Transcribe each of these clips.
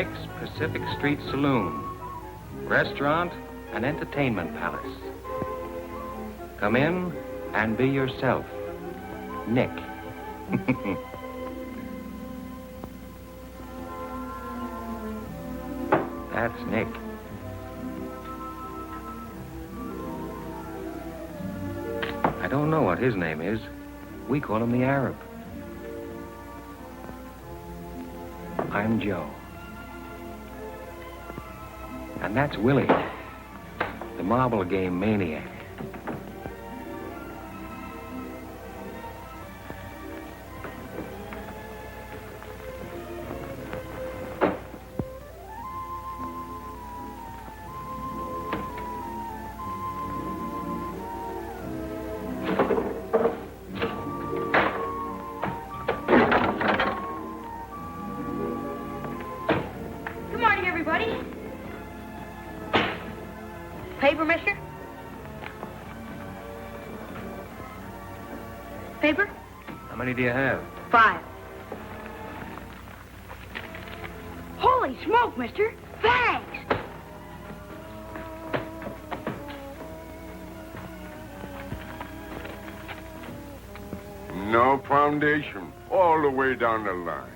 Nick's Pacific Street Saloon, restaurant and entertainment palace. Come in and be yourself, Nick. That's Nick. I don't know what his name is. We call him the Arab. I'm Joe. And that's Willie, the marble game maniac. Paper, mister? Paper? How many do you have? 5. Holy smoke, mister. Thanks. No foundation, all the way down the line.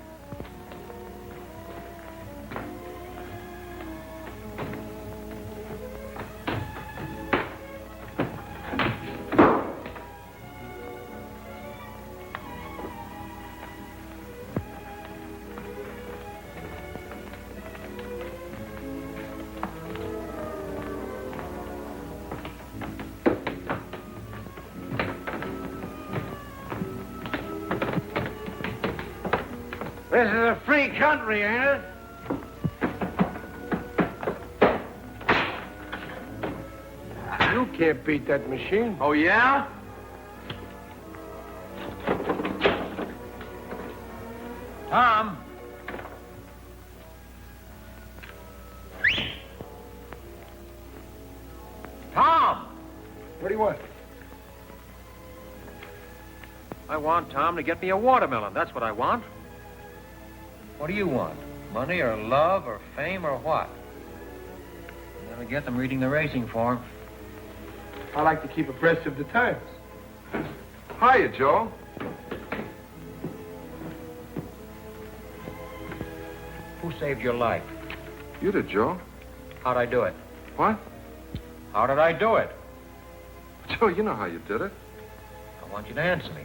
This is a free country, ain't it? You can't beat that machine. Oh, yeah? Tom? Tom! What do you want? I want Tom to get me a watermelon. That's what I want. What do you want? Money or love or fame or what? You never get them reading the racing form. I like to keep abreast of the times. Hiya, Joe. Who saved your life? You did, Joe. How'd I do it? What? How did I do it? Joe, you know how you did it. I want you to answer me.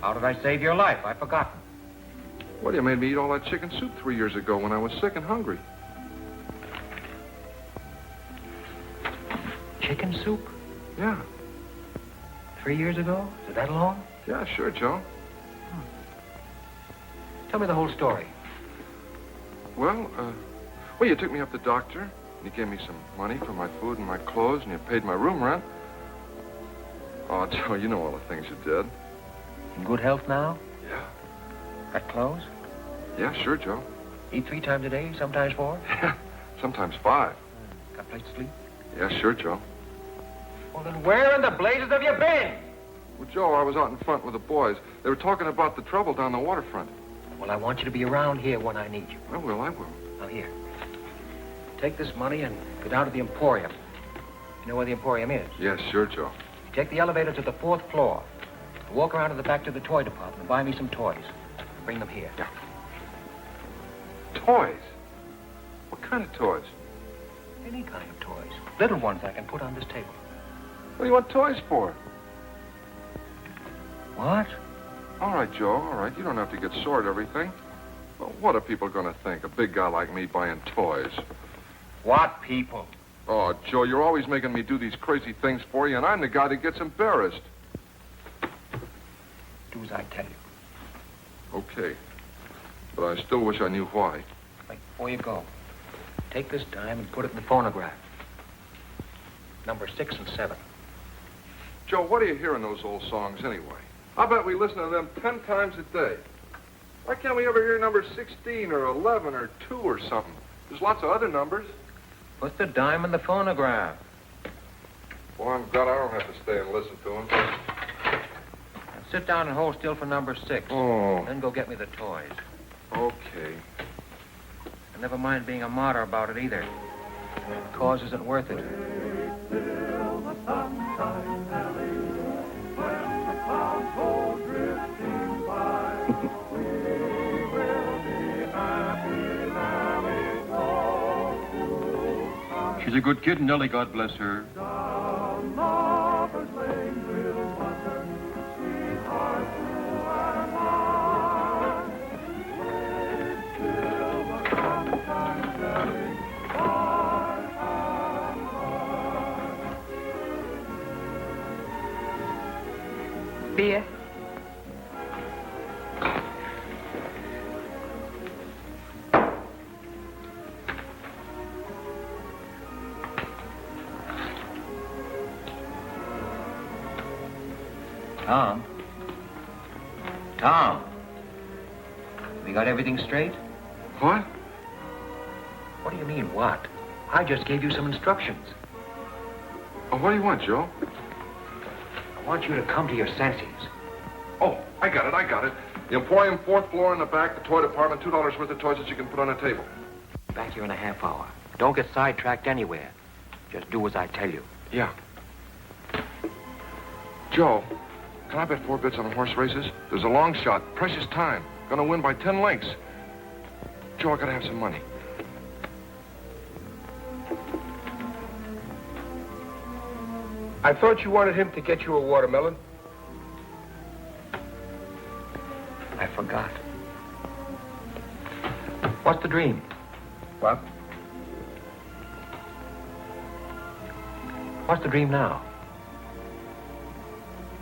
How did I save your life? I've forgotten. Well, you made me eat all that chicken soup 3 years ago when I was sick and hungry. Chicken soup? Yeah. 3 years ago? Is it that long? Yeah, sure, Joe. Tell me the whole story. Well, you took me up to the doctor, and you gave me some money for my food and my clothes, and you paid my room rent. Oh, Joe, you know all the things you did. In good health now? Yeah. Got clothes? Yeah, sure, Joe. Eat 3 times a day, sometimes 4? Yeah, sometimes 5. Got a place to sleep? Yeah, sure, Joe. Well, then where in the blazes have you been? Well, Joe, I was out in front with the boys. They were talking about the trouble down the waterfront. Well, I want you to be around here when I need you. I will. Now, here. Take this money and go down to the Emporium. You know where the Emporium is? Yes, sure, Joe. You take the elevator to the 4th floor. Walk around to the back to the toy department and buy me some toys. Bring them here. Yeah. Toys? What kind of toys? Any kind of toys. Little ones I can put on this table. What do you want toys for? What? All right, Joe, all right. You don't have to get sore at everything. Well, what are people going to think? A big guy like me buying toys. What people? Oh, Joe, you're always making me do these crazy things for you, and I'm the guy that gets embarrassed. Do as I tell you. Okay. But I still wish I knew why. Wait, before you go, take this dime and put it in the phonograph. Number 6 and 7. Joe, what do you hear in those old songs anyway? I bet we listen to them 10 times a day. Why can't we ever hear number 16 or 11 or 2 or something? There's lots of other numbers. Put the dime in the phonograph. Well, I'm glad I don't have to stay and listen to them. Now sit down and hold still for number 6. Oh. Then go get me the toys. Okay. And never mind being a martyr about it either. The cause isn't worth it. She's a good kid, Nellie, God bless her. Beer. Tom? Tom? We got everything straight? What? What do you mean, what? I just gave you some instructions. Oh, what do you want, Joe? I want you to come to your senses. Oh, I got it. The Emporium, 4th floor in the back, the toy department, $2 worth of toys that you can put on a table. Back here in a half hour. Don't get sidetracked anywhere. Just do as I tell you. Yeah. Joe, can I bet 4 bits on the horse races? There's a long shot, precious time. Gonna win by 10 lengths. Joe, I gotta have some money. I thought you wanted him to get you a watermelon. I forgot. What's the dream? What? What's the dream now?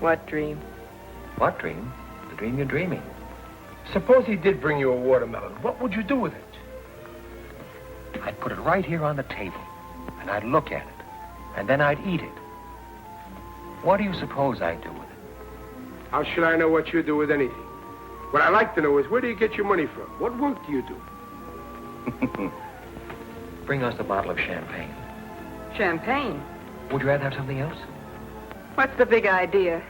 What dream? What dream? The dream you're dreaming. Suppose he did bring you a watermelon. What would you do with it? I'd put it right here on the table, and I'd look at it, and then I'd eat it. What do you suppose I'd do with it? How should I know what you do with anything? What I'd like to know is, where do you get your money from? What work do you do? Bring us a bottle of champagne. Champagne. Would you rather have something else? What's the big idea?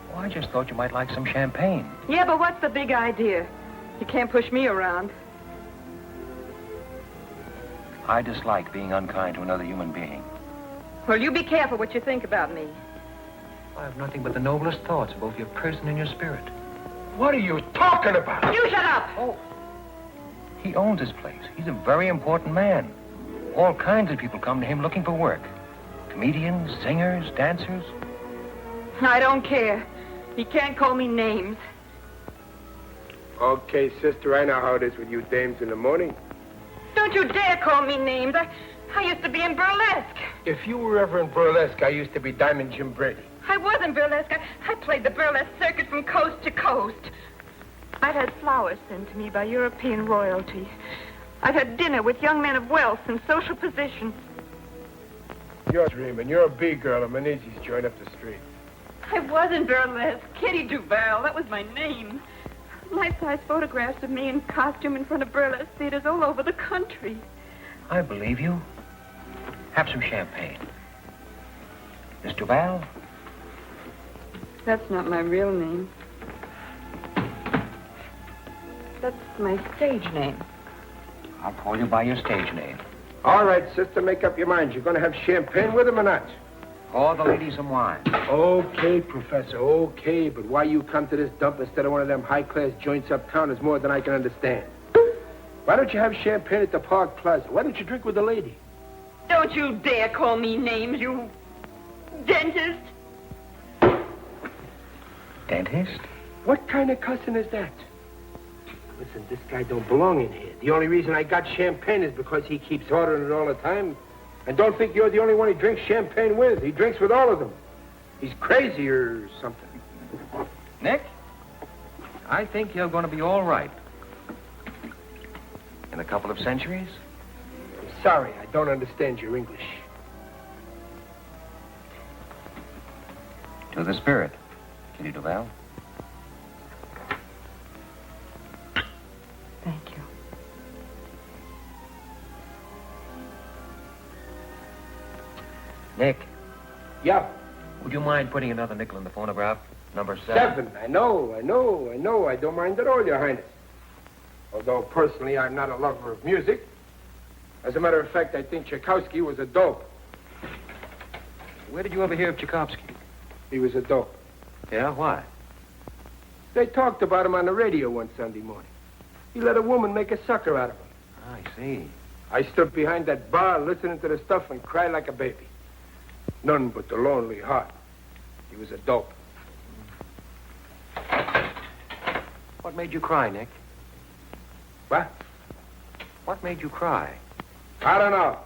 Well, I just thought you might like some champagne. Yeah, but what's the big idea? You can't push me around. I dislike being unkind to another human being. Well, you be careful what you think about me. I have nothing but the noblest thoughts of both your person and your spirit. What are you talking about? You shut up! Oh. He owns this place. He's a very important man. All kinds of people come to him looking for work. Comedians, singers, dancers. I don't care. He can't call me names. Okay, sister, I know how it is with you dames in the morning. Don't you dare call me names. I used to be in burlesque. If you were ever in burlesque, I used to be Diamond Jim Brady. I was in burlesque. I played the burlesque circuit from coast to coast. I've had flowers sent to me by European royalty. I've had dinner with young men of wealth and social position. You're dreaming. You're a B-girl at Menezes joint up the street. I was in burlesque. Kitty Duval, that was my name. Life-size photographs of me in costume in front of burlesque theaters all over the country. I believe you. Have some champagne. Miss Duval? That's not my real name. That's my stage name. I'll call you by your stage name. All right, sister, make up your mind. You're going to have champagne with him or not? Call the ladies some wine. Okay, Professor, okay. But why you come to this dump instead of one of them high-class joints uptown is more than I can understand. Why don't you have champagne at the Park Plaza? Why don't you drink with the lady? Don't you dare call me names, you dentist. Dentist? What kind of cussing is that? Listen, this guy don't belong in here. The only reason I got champagne is because he keeps ordering it all the time. And don't think you're the only one he drinks champagne with. He drinks with all of them. He's crazy or something. Nick? I think you're going to be all right. In a couple of centuries? I'm sorry, I don't understand your English. To the spirit, Kitty Duval. Thank you. Nick, Yeah, would you mind putting another nickel in the phonograph? Number 7. 7. I know. I don't mind at all, Your Highness. Although personally I'm not a lover of music. As a matter of fact, I think Tchaikovsky was a dope. Where did you ever hear of Tchaikovsky? He was a dope. Yeah, why? They talked about him on the radio one Sunday morning. He let a woman make a sucker out of him. I see. I stood behind that bar listening to the stuff and cried like a baby. None but the lonely heart. He was a dope. What made you cry, Nick? What? What made you cry? I don't know.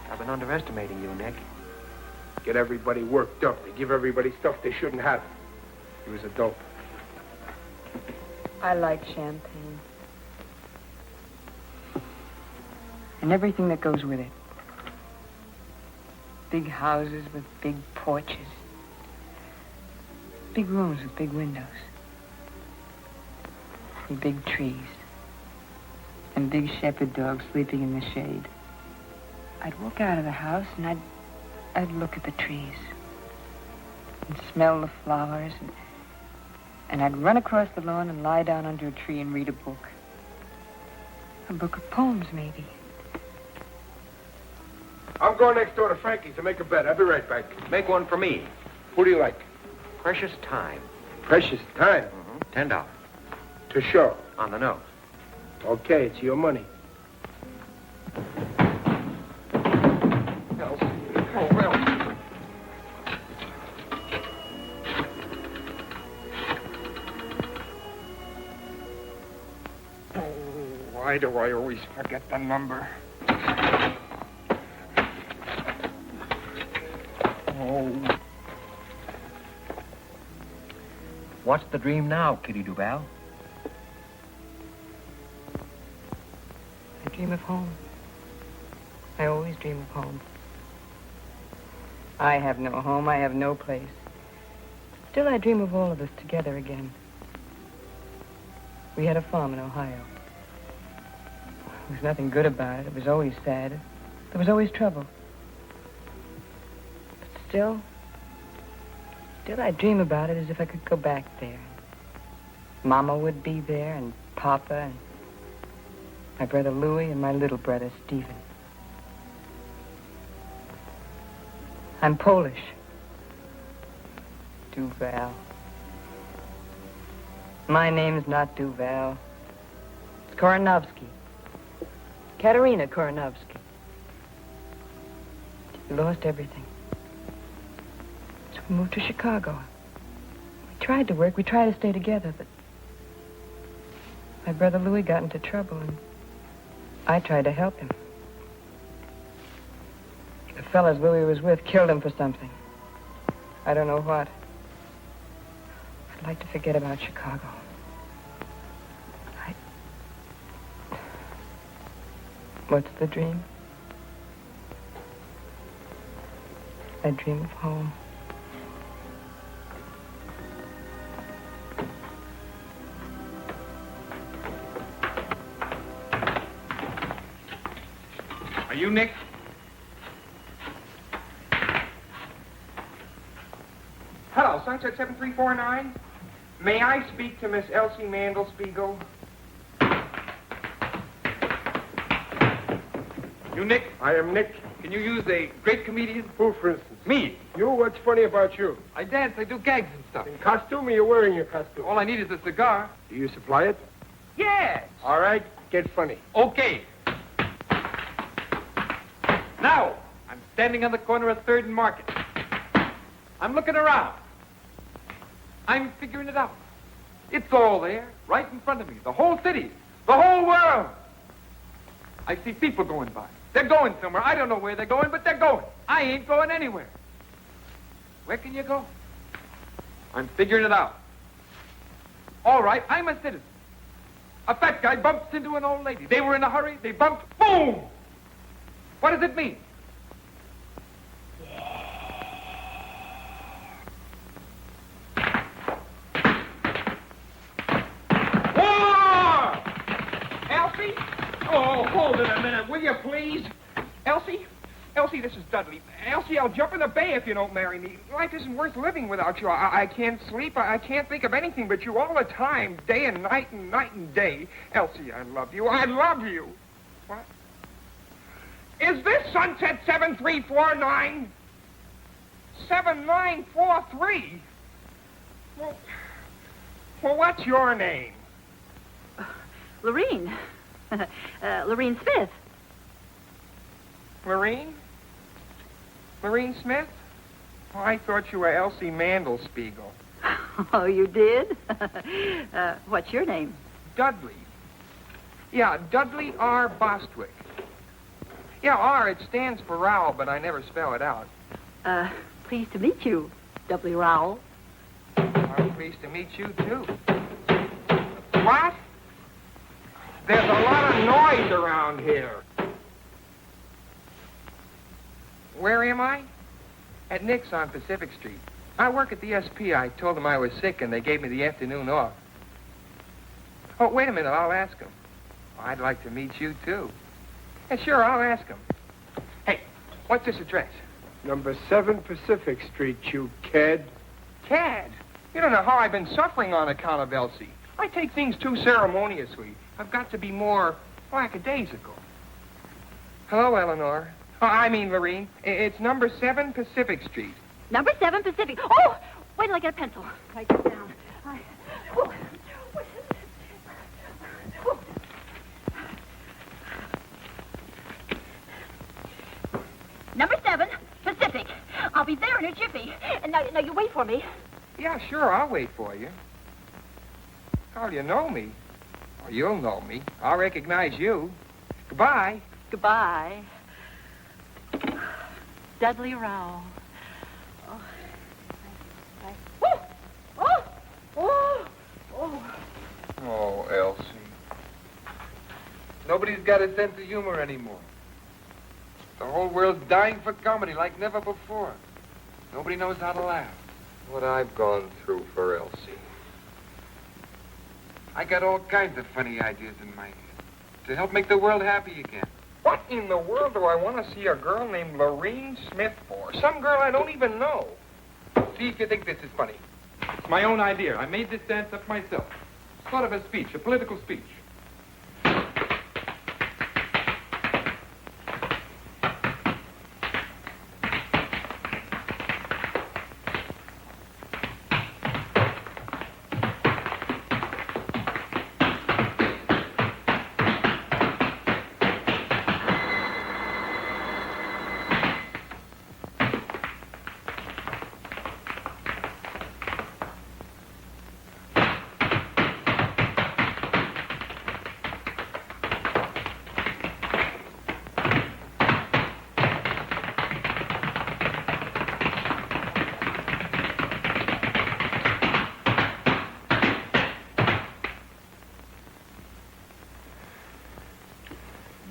I've been underestimating you, Nick. Get everybody worked up. They give everybody stuff they shouldn't have. He was a dope. I like champagne. And everything that goes with it. Big houses with big porches. Big rooms with big windows. And big trees. And big shepherd dogs sleeping in the shade. I'd walk out of the house and I'd look at the trees. And smell the flowers and I'd run across the lawn and lie down under a tree and read a book. A book of poems, maybe. I'm going next door to Frankie's to make a bet. I'll be right back. Make one for me. Who do you like? Precious time. Precious time. $10. To show. On the nose. Okay, it's your money. Why do I always forget the number? Oh. What's the dream now, Kitty Duval? I dream of home. I always dream of home. I have no home. I have no place. Still, I dream of all of us together again. We had a farm in Ohio. There was nothing good about it. It was always sad. There was always trouble. But still I dream about it as if I could go back there. Mama would be there, and Papa, and my brother Louis, and my little brother Stephen. I'm Polish. Duval. My name's not Duval. It's Koronovsky. Katerina Koronovsky. We lost everything. So we moved to Chicago. We tried to work. We tried to stay together, but my brother Louis got into trouble, and I tried to help him. The fellas Louis was with killed him for something. I don't know what. I'd like to forget about Chicago. What's the dream? I dream of home. Are you Nick? Hello, Sunset 7349. May I speak to Miss Elsie Mandelspiegel? You Nick? I am Nick. Can you use a great comedian? Who, for instance? Me. You? What's funny about you? I dance, I do gags and stuff. In costume or you're wearing your costume? All I need is a cigar. Do you supply it? Yes. All right, get funny. Okay. Now, I'm standing on the corner of 3rd and Market. I'm looking around. I'm figuring it out. It's all there, right in front of me. The whole city, the whole world. I see people going by. They're going somewhere. I don't know where they're going, but they're going. I ain't going anywhere. Where can you go? I'm figuring it out. All right, I'm a citizen. A fat guy bumps into an old lady. They were in a hurry. They bumped. Boom! What does it mean? War! Elsie? Oh, hold it a minute, will you, please? Elsie? Elsie, this is Dudley. Elsie, I'll jump in the bay if you don't marry me. Life isn't worth living without you. I can't sleep. I can't think of anything but you all the time, day and night and day. Elsie, I love you. I love you. What? Is this Sunset 7349? 7943? Well, what's your name? Lorene. Lorene Smith. Lorene? Lorene Smith? Oh, I thought you were Elsie Mandelspiegel. Oh, you did? What's your name? Dudley. Yeah, Dudley R. Bostwick. Yeah, R, it stands for Rowell, but I never spell it out. Pleased to meet you, Dudley Rowell. I'm pleased to meet you, too. What? There's a lot of noise around here. Where am I? At Nick's on Pacific Street. I work at the SP. I told them I was sick, and they gave me the afternoon off. Oh, wait a minute. I'll ask them. I'd like to meet you, too. Yeah, sure, I'll ask them. Hey, what's this address? Number 7 Pacific Street, you cad. Cad? You don't know how I've been suffering on account of Elsie. I take things too ceremoniously. I've got to be more lackadaisical. Hello, Eleanor. I mean, Lorene. It's number 7 Pacific Street. Number 7 Pacific. Oh, wait till I get a pencil. Write this down. Oh. Number 7 Pacific. I'll be there in a jiffy. And now you wait for me. Yeah, sure, I'll wait for you. Oh, you know me. Or you'll know me. I'll recognize you. Goodbye. Goodbye. Dudley Rowell. Oh. Oh, Elsie. Nobody's got a sense of humor anymore. The whole world's dying for comedy like never before. Nobody knows how to laugh. What I've gone through for Elsie. I got all kinds of funny ideas in my head to help make the world happy again. What in the world do I want to see a girl named Lorene Smith for? Some girl I don't even know. See if you think this is funny. It's my own idea. I made this dance up myself. Sort of a speech, a political speech.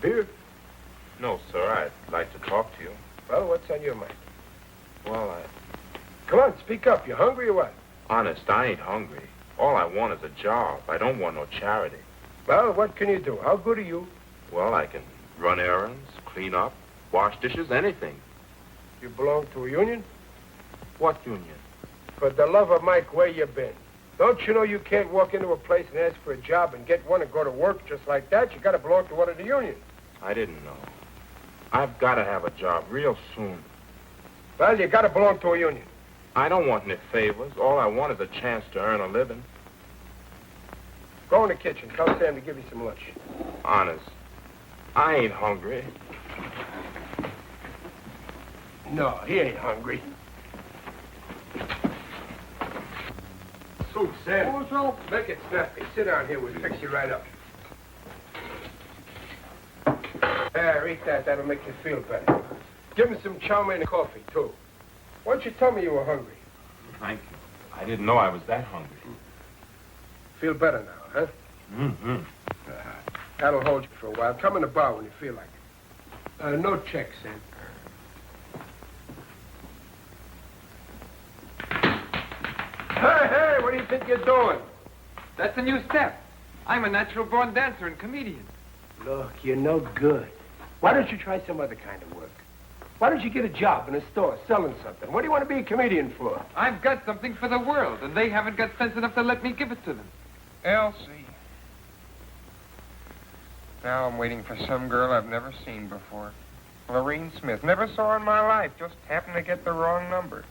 Beer? No, sir. I'd like to talk to you. Well, what's on your mind? Well, Come on, speak up. You hungry or what? honest, I ain't hungry. All I want is a job. I don't want no charity. Well, what can you do? How good are you? Well, I can run errands, clean up, wash dishes, anything. You belong to a union? What union? For the love of Mike, where you been? Don't you know you can't walk into a place and ask for a job and get one and go to work just like that? You got to belong to one of the unions. I didn't know. I've got to have a job real soon. Well, you got to belong to a union. I don't want any favors. All I want is a chance to earn a living. Go in the kitchen. Tell Sam to give you some lunch. Honest, I ain't hungry. No, he ain't hungry. Soup, Sam. Oh, so Make it snappy. Sit down here. We'll fix you right up. There, eat that. That'll make you feel better. Give him some chow mein and coffee, too. Why don't you tell me you were hungry? Thank you. I didn't know I was that hungry. Feel better now, huh? Mm-hmm. That'll hold you for a while. Come in the bar when you feel like it. No checks, Sam. Hey, what do you think you're doing? That's a new step. I'm a natural-born dancer and comedian. Look, you're no good. Why don't you try some other kind of work? Why don't you get a job in a store selling something? What do you want to be a comedian for? I've got something for the world, and they haven't got sense enough to let me give it to them. Elsie. Now I'm waiting for some girl I've never seen before. Lorene Smith. Never saw her in my life. Just happened to get the wrong number.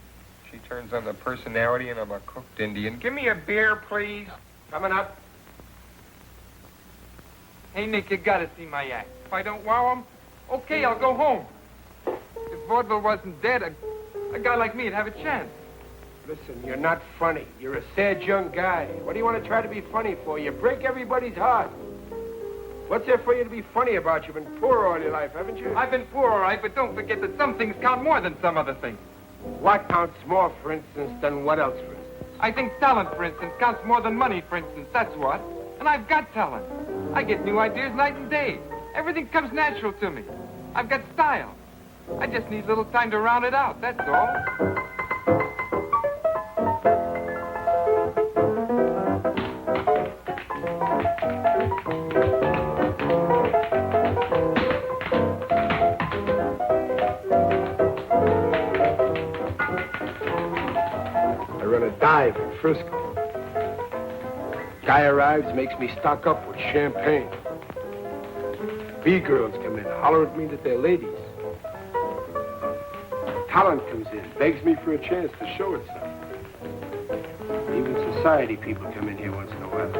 She turns on the personality and I'm a cooked Indian. Give me a beer, please. Coming up. Hey, Nick, you gotta see my act. If I don't wow 'em, okay, I'll go home. If vaudeville wasn't dead, a guy like me'd have a chance. Listen, you're not funny. You're a sad young guy. What do you want to try to be funny for? You break everybody's heart. What's there for you to be funny about? You've been poor all your life, haven't you? I've been poor, all right, but don't forget that some things count more than some other things. What counts more, for instance, than what else, for instance? I think talent, for instance, counts more than money, for instance. That's what. And I've got talent. I get new ideas night and day. Everything comes natural to me. I've got style. I just need a little time to round it out, that's all. I run a dive in Frisco. Guy arrives, makes me stock up with champagne. B-girls come in, holler at me that they're ladies. Talent comes in, begs me for a chance to show itself. Even society people come in here once in a while.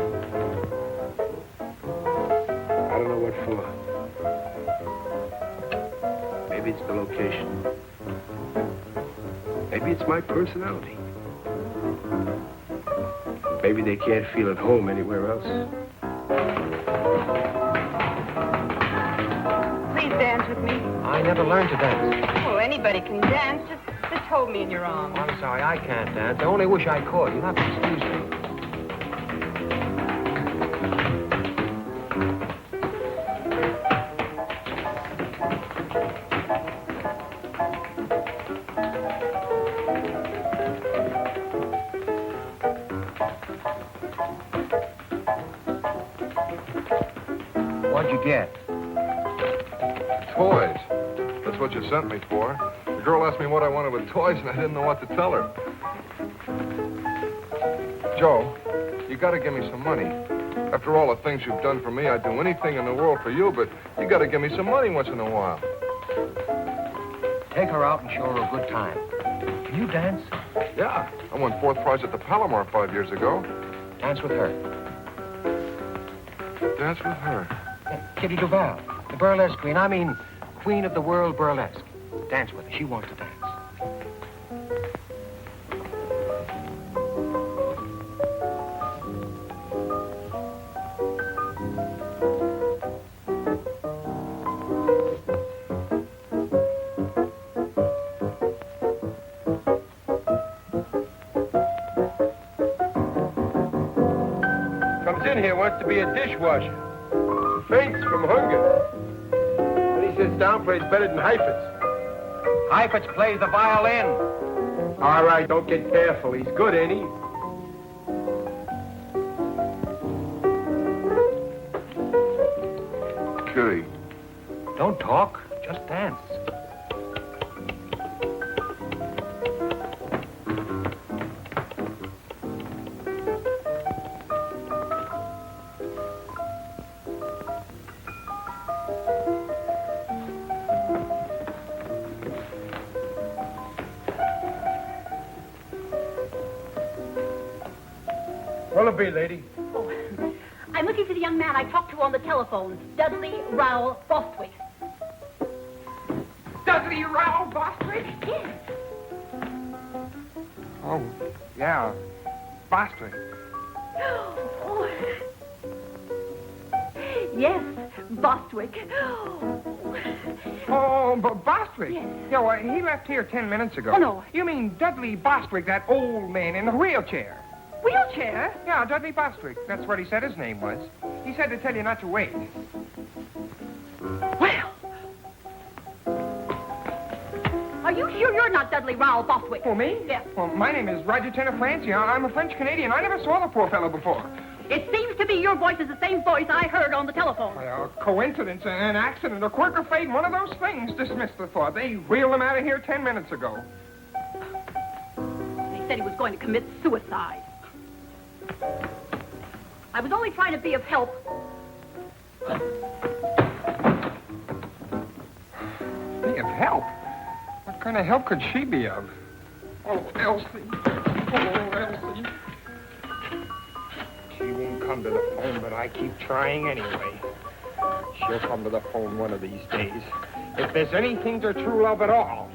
I don't know what for. Maybe it's the location. Maybe it's my personality. Maybe they can't feel at home anywhere else. Please dance with me. I never learned to dance. Well, anybody can dance. Just hold me in your arms. I'm sorry, I can't dance. I only wish I could. You'll have to excuse me. What'd you get? Toys. That's what you sent me for. The girl asked me what I wanted with toys, and I didn't know what to tell her. Joe, you gotta give me some money. After all the things you've done for me, I'd do anything in the world for you, but you gotta give me some money once in a while. Take her out and show her a good time. Can you dance? Yeah, I won 4th prize at the Palomar 5 years ago. Dance with her. Dance with her. Kitty Duval, the burlesque queen. I mean, queen of the world burlesque. Dance with her. She wants to dance. Comes in here, wants to be a dishwasher. Faints from hunger. When he sits down, plays better than Heifetz. Heifetz plays the violin. All right, don't get careful. He's good, ain't he? Kitty. Don't talk. Just dance. What'll it be, lady? Oh, I'm looking for the young man I talked to on the telephone, Dudley Rowell Bostwick. Dudley Rowell Bostwick? Yes. Oh, yeah. Bostwick. Oh. Yes, Bostwick. Oh, Bostwick? Yes. Yeah, well, he left here 10 minutes ago. Oh, no. You mean Dudley Bostwick, that old man in the wheelchair? Wheelchair? Yeah, Dudley Bostwick. That's what he said his name was. He said to tell you not to wait. Well. Are you sure you're not Dudley Rowell Bostwick? Oh, me? Yes. Well, my name is Roger Tenor Francie. I'm a French-Canadian. I never saw the poor fellow before. It seems to be your voice is the same voice I heard on the telephone. Well, coincidence, an accident, a quirk of fate, one of those things. Dismiss the thought. They wheeled him out of here 10 minutes ago. They said he was going to commit suicide. I was only trying to be of help. Be of help? What kind of help could she be of? Oh, Elsie. Oh, Elsie. She won't come to the phone, but I keep trying anyway. She'll come to the phone one of these days. If there's anything to true love at all,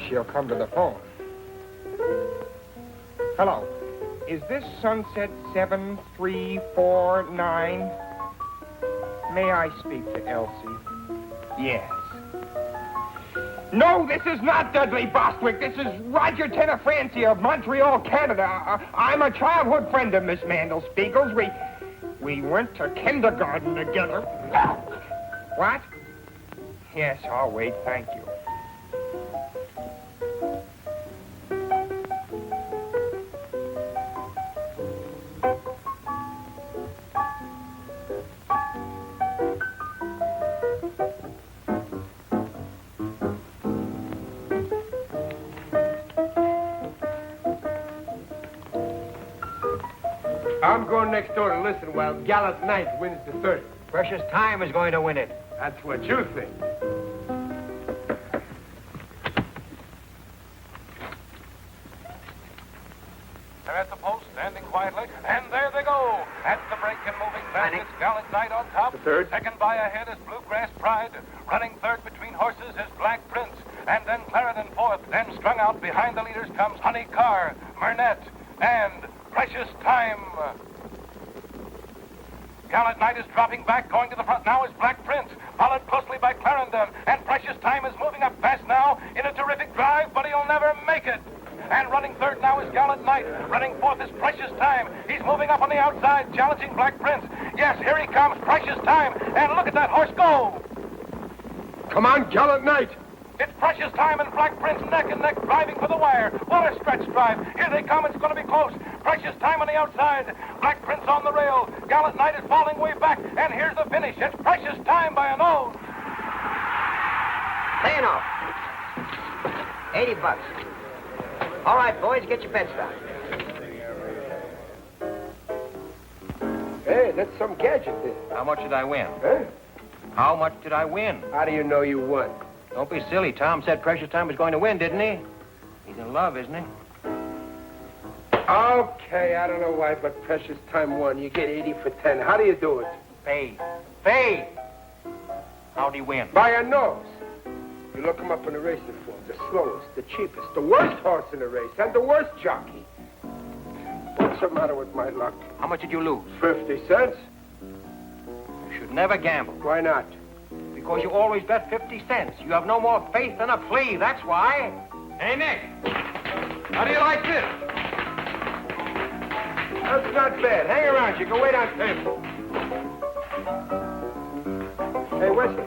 she'll come to the phone. Hello. Is this Sunset 7349? May I speak to Elsie? Yes. No, this is not Dudley Bostwick. This is Roger Tenafranci of Montreal, Canada. I'm a childhood friend of Miss Mandelspiegel's. We went to kindergarten together. What? Yes, I'll wait. Thank you. I'm going next door to listen while Gallant Knight wins the 30. Precious Time is going to win it. That's what you think. They're at the post, standing quietly, and there they go. At the break and moving fast, it's Gallant Knight on top. The third. Second by ahead is Bluegrass Pride. Running third between horses is Black Prince. And then Clarendon fourth. Then strung out behind the leaders comes Honey Carr, Murnett, and Precious Time. Gallant Knight is dropping back, going to the front now is Black Prince, followed closely by Clarendon, and Precious Time is moving up fast now in a terrific drive, but he'll never make it. And running third now is Gallant Knight. Running fourth is Precious Time. He's moving up on the outside, challenging Black Prince. Yes, here he comes, Precious Time, and look at that horse go. Come on, Gallant Knight. It's Precious Time and Black Prince neck and neck driving for the wire. What a stretch drive. Here they come. It's going to be close. Precious Time on the outside. Black Prince on the rail. Gallant Knight is falling way back. And here's the finish. It's Precious Time by a nose. Pay off. $80. All right, boys, get your bets down. Hey, that's some gadget there. How much did I win? Huh? How much did I win? How do you know you won? Don't be silly. Tom said Precious Time was going to win, didn't he? He's in love, isn't he? Okay, I don't know why, but Precious Time won. You get 80 for 10. How do you do it? Fade. Fade! How'd he win? By a nose. You look him up in the racing form. The slowest, the cheapest, the worst horse in the race, and the worst jockey. What's the matter with my luck? How much did you lose? 50 cents. You should never gamble. Why not? Because you always bet 50 cents. You have no more faith than a flea, that's why. Hey, Nick. How do you like this? That's not bad. Hang around. You can wait on table. Hey, Wesley.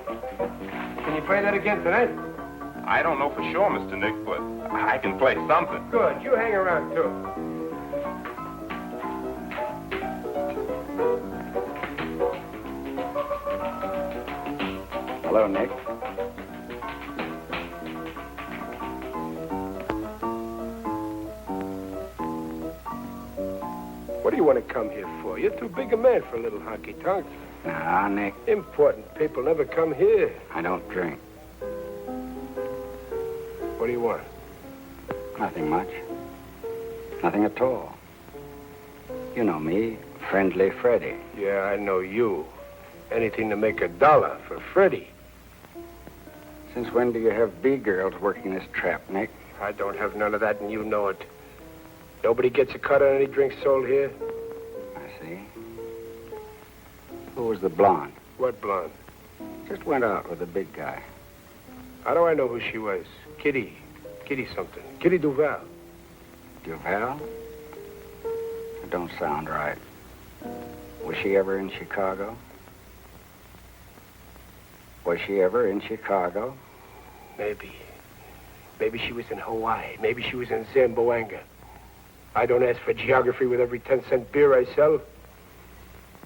Can you play that again tonight? I don't know for sure, Mr. Nick, but I can play something. Good. You hang around, too. Hello, Nick. What do you want to come here for? You're too big a man for a little honky-tonk. Nah, Nick. Important people never come here. I don't drink. What do you want? Nothing much. Nothing at all. You know me, Friendly Freddy. Yeah, I know you. Anything to make $1 for Freddie. Since when do you have B-girls working this trap, Nick? I don't have none of that, and you know it. Nobody gets a cut on any drinks sold here. I see. Who was the blonde? What blonde? Just went out with the big guy. How do I know who she was? Kitty. Kitty something. Kitty Duval. Duval? It don't sound right. Was she ever in Chicago? Was she ever in Chicago? Maybe. Maybe she was in Hawaii. Maybe she was in Zamboanga. I don't ask for geography with every 10-cent beer I sell.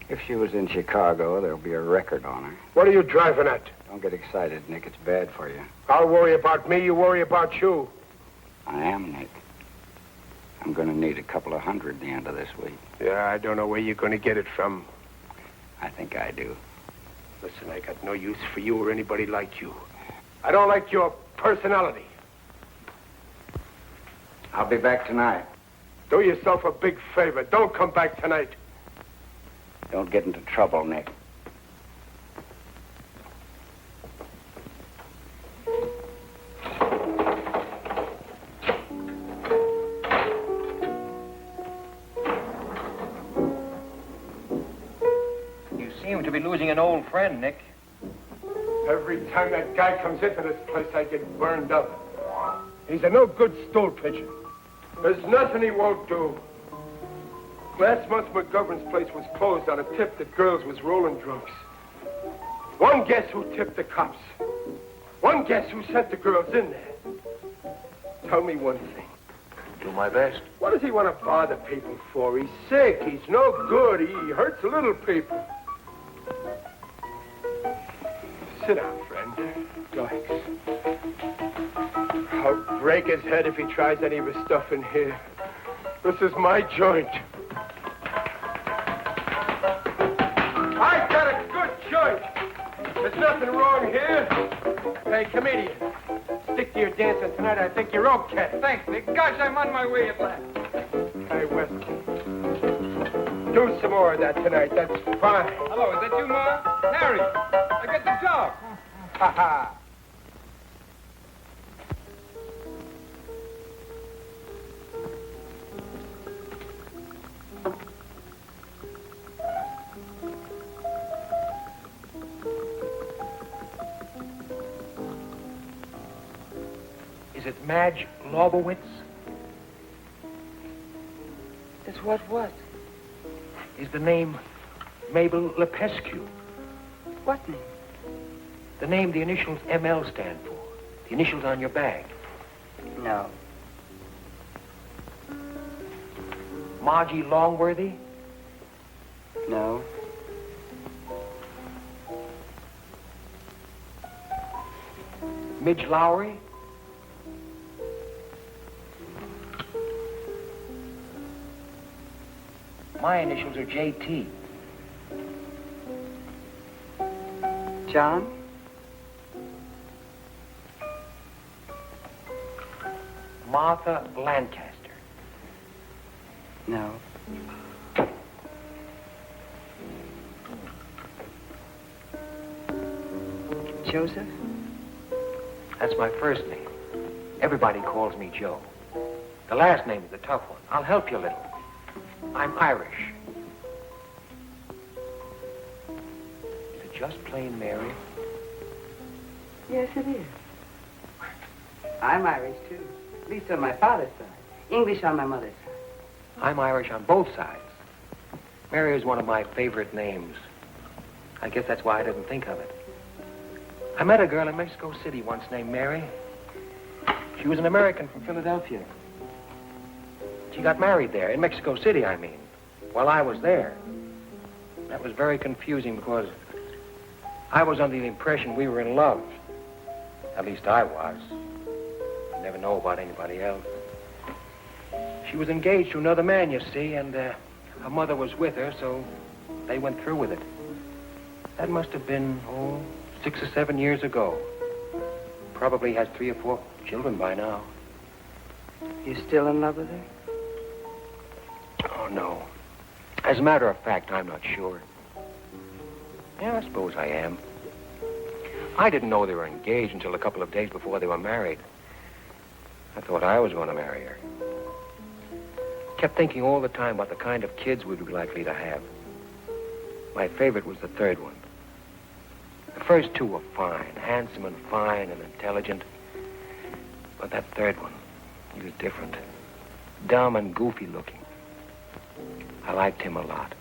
If she was in Chicago, there'll be a record on her. What are you driving at? Don't get excited, Nick. It's bad for you. I'll worry about me, you worry about you. I am, Nick. I'm going to need a couple of hundred at the end of this week. Yeah, I don't know where you're going to get it from. I think I do. Listen, I got no use for you or anybody like you. I don't like your personality. I'll be back tonight. Do yourself a big favor. Don't come back tonight. Don't get into trouble, Nick. You seem to be losing an old friend, Nick. Every time that guy comes into this place, I get burned up. He's a no good stool pigeon. There's nothing he won't do. Last month, McGovern's place was closed on a tip that girls was rolling drunks. One guess who tipped the cops. One guess who sent the girls in there. Tell me one thing. Do my best. What does he want to bother people for? He's sick. He's no good. He hurts little people. Sit down, friend. Relax. I'll break his head if he tries any of his stuff in here. This is my joint. I got a good joint. There's nothing wrong here. Hey, comedian, stick to your dancing tonight. I think you're okay. Thanks, Nick. Gosh, I'm on my way at last. Hey, West, do some more of that tonight. That's fine. Hello, is that you, Ma? Harry, I got the job. Ha ha. Is it Madge Lobowitz? Is what? Is the name Mabel Lepescu? What name? The name the initials ML stand for. The initials on your bag. No. Margie Longworthy? No. Midge Lowry? My initials are JT. John? Martha Lancaster. No. Joseph? That's my first name. Everybody calls me Joe. The last name is the tough one. I'll help you a little. I'm Irish. Is it just plain Mary? Yes, it is. I'm Irish, too. At least on my father's side. English on my mother's side. I'm Irish on both sides. Mary is one of my favorite names. I guess that's why I didn't think of it. I met a girl in Mexico City once named Mary. She was an American from Philadelphia. She got married there, in Mexico City, I mean, while I was there. That was very confusing because I was under the impression we were in love. At least I was. I never know about anybody else. She was engaged to another man, you see, and her mother was with her, so they went through with it. That must have been, 6 or 7 years ago. Probably has 3 or 4 children by now. You still in love with her? Oh, no. As a matter of fact, I'm not sure. Yeah, I suppose I am. I didn't know they were engaged until a couple of days before they were married. I thought I was going to marry her. Kept thinking all the time about the kind of kids we'd be likely to have. My favorite was the third one. The first 2 were fine, handsome and fine and intelligent. But that third one, he was different. Dumb and goofy looking. I liked him a lot.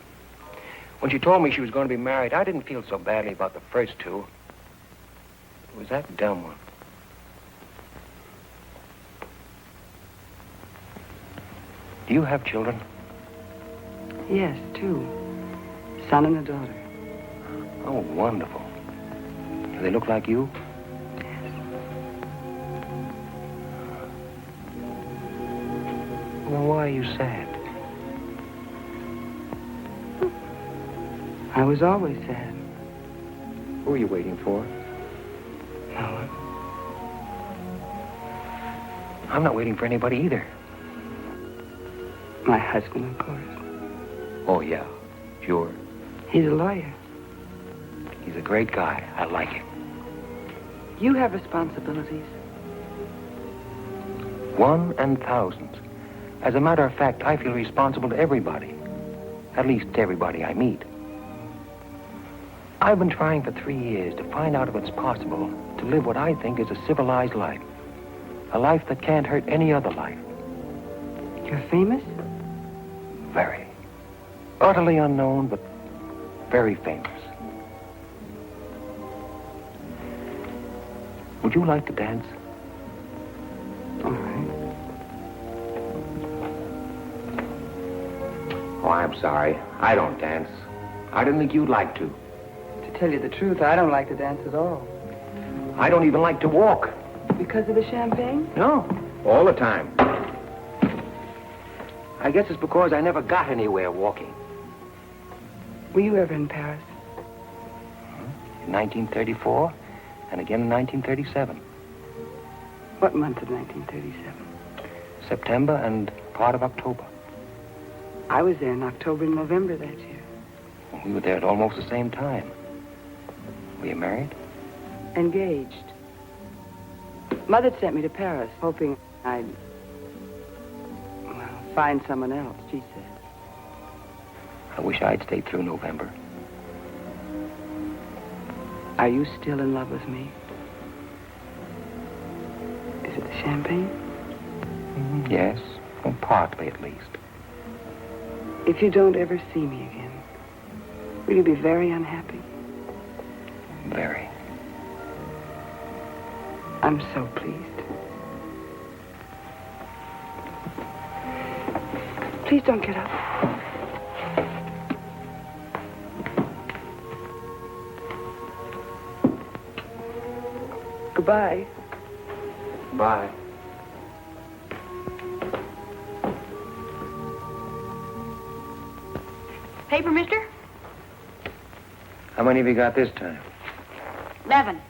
When she told me she was going to be married, I didn't feel so badly about the first 2. It was that dumb one. Do you have children? Yes, 2. son and a daughter. Oh, wonderful. Do they look like you? Well, why are you sad? I was always sad. Who are you waiting for? No one. I'm not waiting for anybody either. My husband, of course. Oh, yeah, sure. He's a lawyer. He's a great guy. I like him. You have responsibilities. One and thousands. As a matter of fact, I feel responsible to everybody. At least to everybody I meet. I've been trying for 3 years to find out if it's possible to live what I think is a civilized life. A life that can't hurt any other life. You're famous? Very. Utterly unknown, but very famous. Would you like to dance? All right. Oh, I'm sorry. I don't dance. I didn't think you'd like to. To tell you the truth, I don't like to dance at all. I don't even like to walk. Because of the champagne? No, all the time. I guess it's because I never got anywhere walking. Were you ever in Paris? In 1934, and again in 1937. What month of 1937? September and part of October. I was there in October and November that year. We were there at almost the same time. Were you married? Engaged. Mother sent me to Paris, hoping I'd, well, find someone else, she said. I wish I'd stayed through November. Are you still in love with me? Is it the champagne? Yes, well, partly at least. If you don't ever see me again, will you be very unhappy? Very. I'm so pleased. Please don't get up. Goodbye. Bye. Paper, mister? How many have you got this time? 11.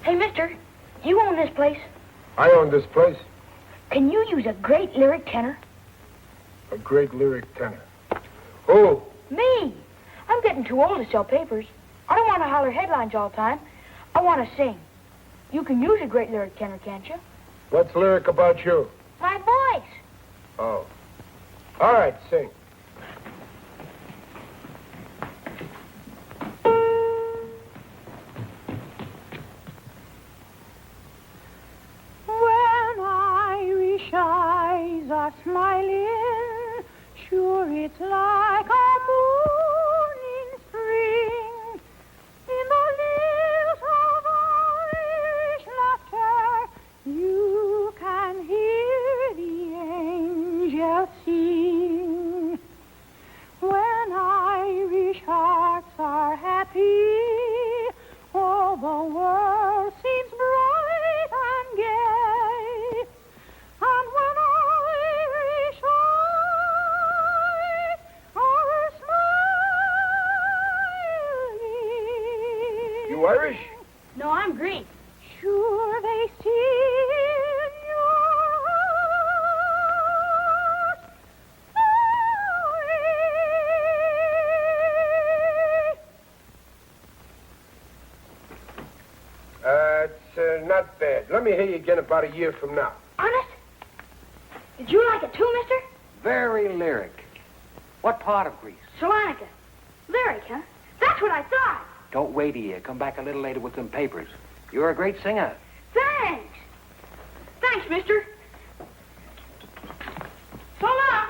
Hey, mister, you own this place. I own this place. Can you use a great lyric tenor? A great lyric tenor. Who? Me. I'm getting too old to sell papers. I don't want to holler headlines all the time. I want to sing. You can use a great lyric tenor, can't you? What's lyric about you? My voice. Oh. All right, sing. When Irish eyes are smiling, sure it's like a moon in spring. In the lilt of Irish laughter, you can hear the angels sing. When Irish hearts are happy, all the world seems bright and gay. And when Irish eyes are smiling, You Irish? No, I'm Greek. sure they see in your heart It's not bad. Let me hear you again about a year from now. Honest? Did you like it too, mister? Very lyric. What part of Greece? Salonica. Lyric, huh? That's what I thought. Don't wait a year. Come back a little later with some papers. You're a great singer. Thanks. Thanks, mister. So long.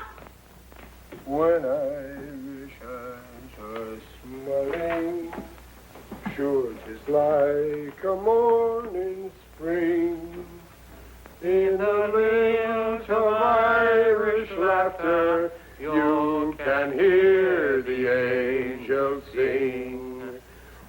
When Irish eyes are smiling, sure just like a morning spring. In the lilt of Irish laughter, you can hear the angels sing.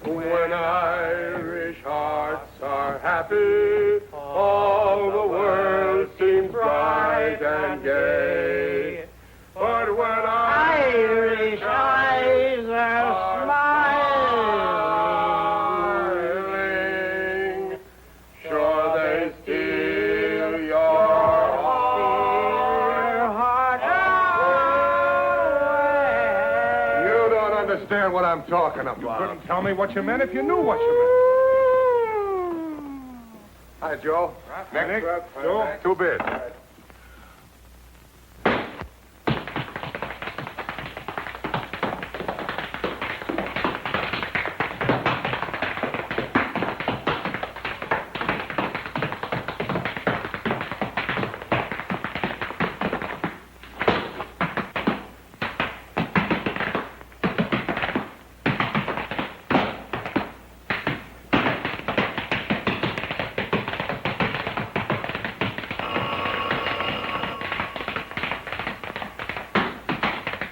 When Irish hearts are happy, all the world seems bright and gay. But when Irish eyes are smiling, sure they steal your heart away. You don't understand what I'm talking about. You couldn't tell me what you meant if you knew what you meant. Hi, Joe. Nick, Joe. Two bids.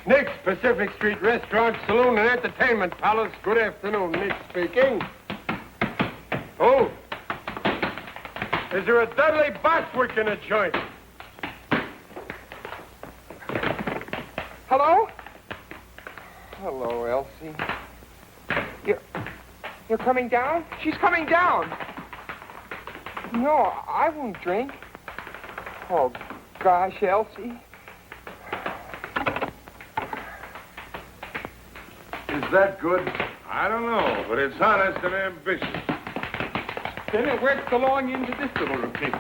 Nick's Pacific Street Restaurant, Saloon, and Entertainment Palace. Good afternoon, Nick speaking. Oh, is there a Dudley Bostwick in a joint? Hello? Hello, Elsie. You're coming down? She's coming down. No, I won't drink. Oh, gosh, Elsie. Is that good? I don't know, but it's honest and ambitious. Then it works along into this little routine.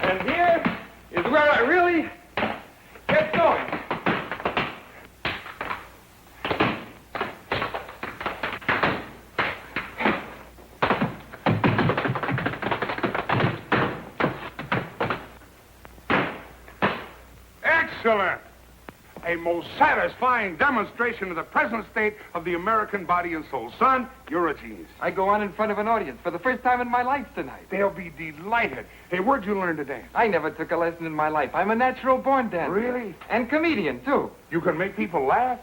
And here is where I really get going. Excellent. A most satisfying demonstration of the present state of the American body and soul. Son, you're a genius. I go on in front of an audience for the first time in my life tonight. They'll be delighted. Hey, where'd you learn to dance? I never took a lesson in my life. I'm a natural-born dancer. Really? And comedian, too. You can make people laugh?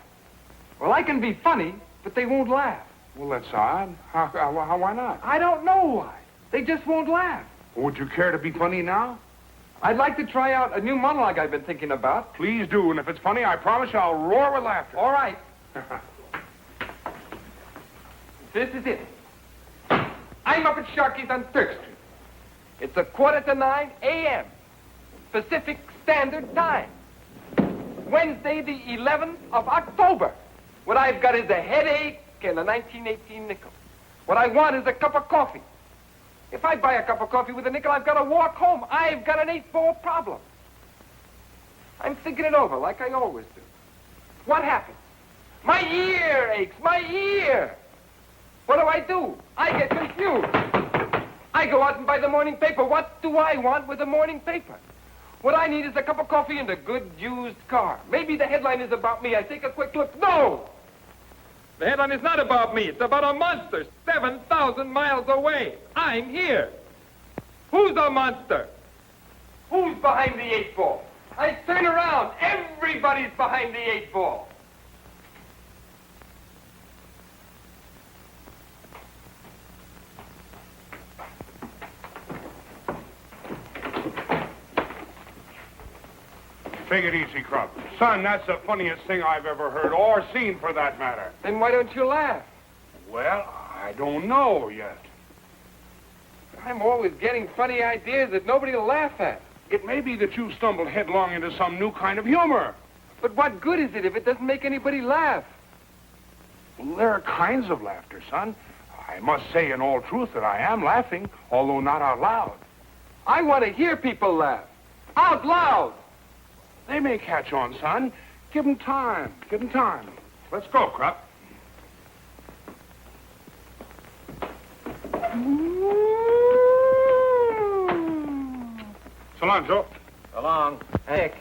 Well, I can be funny, but they won't laugh. Well, that's odd. Why not? I don't know why. They just won't laugh. Would you care to be funny now? I'd like to try out a new monologue I've been thinking about. Please do, and if it's funny, I promise you I'll roar with laughter. All right. This is it. I'm up at Sharkey's on 3rd Street. It's 8:45 a.m. Pacific Standard Time. Wednesday, the 11th of October. What I've got is a headache and a 1918 nickel. What I want is a cup of coffee. If I buy a cup of coffee with a nickel, I've got to walk home. I've got an 8-ball problem. I'm thinking it over like I always do. What happens? My ear aches, my ear. What do? I get confused. I go out and buy the morning paper. What do I want with the morning paper? What I need is a cup of coffee and a good used car. Maybe the headline is about me. I take a quick look. No! The headline is not about me. It's about a monster 7,000 miles away. I'm here. Who's the monster? Who's behind the 8-ball? I turn around. Everybody's behind the 8-ball. Take it easy, Crump. Son, that's the funniest thing I've ever heard, or seen for that matter. Then why don't you laugh? Well, I don't know yet. I'm always getting funny ideas that nobody will laugh at. It may be that you stumbled headlong into some new kind of humor. But what good is it if it doesn't make anybody laugh? Well, there are kinds of laughter, son. I must say in all truth that I am laughing, although not out loud. I want to hear people laugh. Out loud. They may catch on, son. Give them time. Give them time. Let's go, Krupp. So long, Joe. So long. Nick,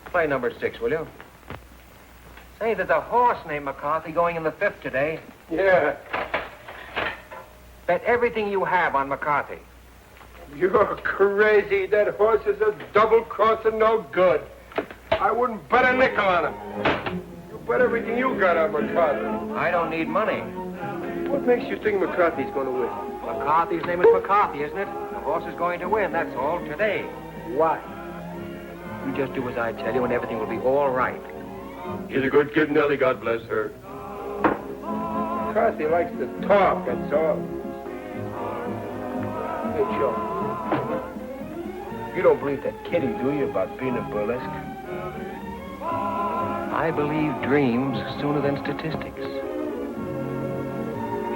play number 6, will you? Say, there's a horse named McCarthy going in the 5th today. Yeah. Bet everything you have on McCarthy. You're crazy. That horse is a double-crosser, no good. I wouldn't bet a nickel on him. You bet everything you got on McCarthy. I don't need money. What makes you think McCarthy's going to win? McCarthy's name is McCarthy, isn't it? The horse is going to win, that's all, today. Why? You just do as I tell you and everything will be all right. She's a good kid, Nellie. God bless her. McCarthy likes to talk, that's all. Hey, Joe. You don't believe that kidding, do you, about being a burlesque? I believe dreams sooner than statistics.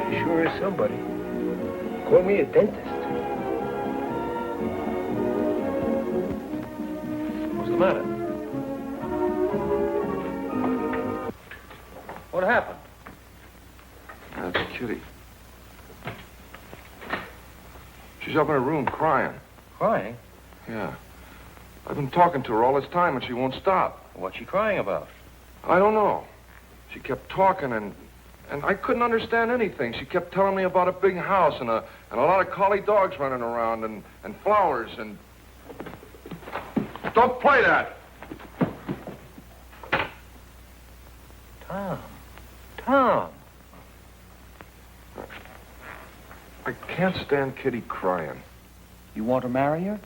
She sure is somebody. Call me a dentist. What's the matter? What happened? That's Kitty. She's up in her room crying. Crying? Yeah. I've been talking to her all this time and she won't stop. What's she crying about? I don't know. She kept talking and I couldn't understand anything. She kept telling me about a big house and a lot of collie dogs running around and flowers and... Don't play that! Tom. I can't stand Kitty crying. You want to marry her?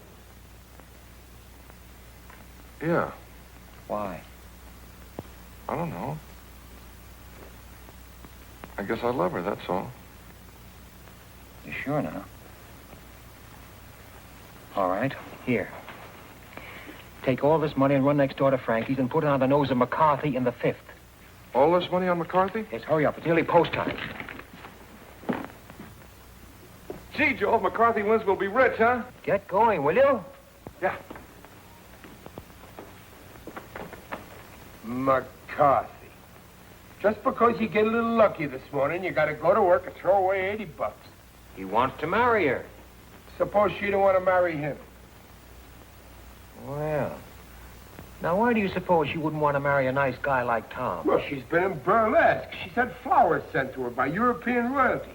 Yeah. Why? I don't know. I guess I love her, that's all. You sure now? All right, here. Take all this money and run next door to Frankie's and put it on the nose of McCarthy in the 5th. All this money on McCarthy? Yes, hurry up. It's nearly post time. Gee, Joe, if McCarthy wins, we'll be rich, huh? Get going, will you? Yeah. McCarthy. Just because you get a little lucky this morning, you got to go to work and throw away $80. He wants to marry her. Suppose she don't want to marry him. Well, now why do you suppose she wouldn't want to marry a nice guy like Tom? Well, she's been in burlesque. She's had flowers sent to her by European royalty.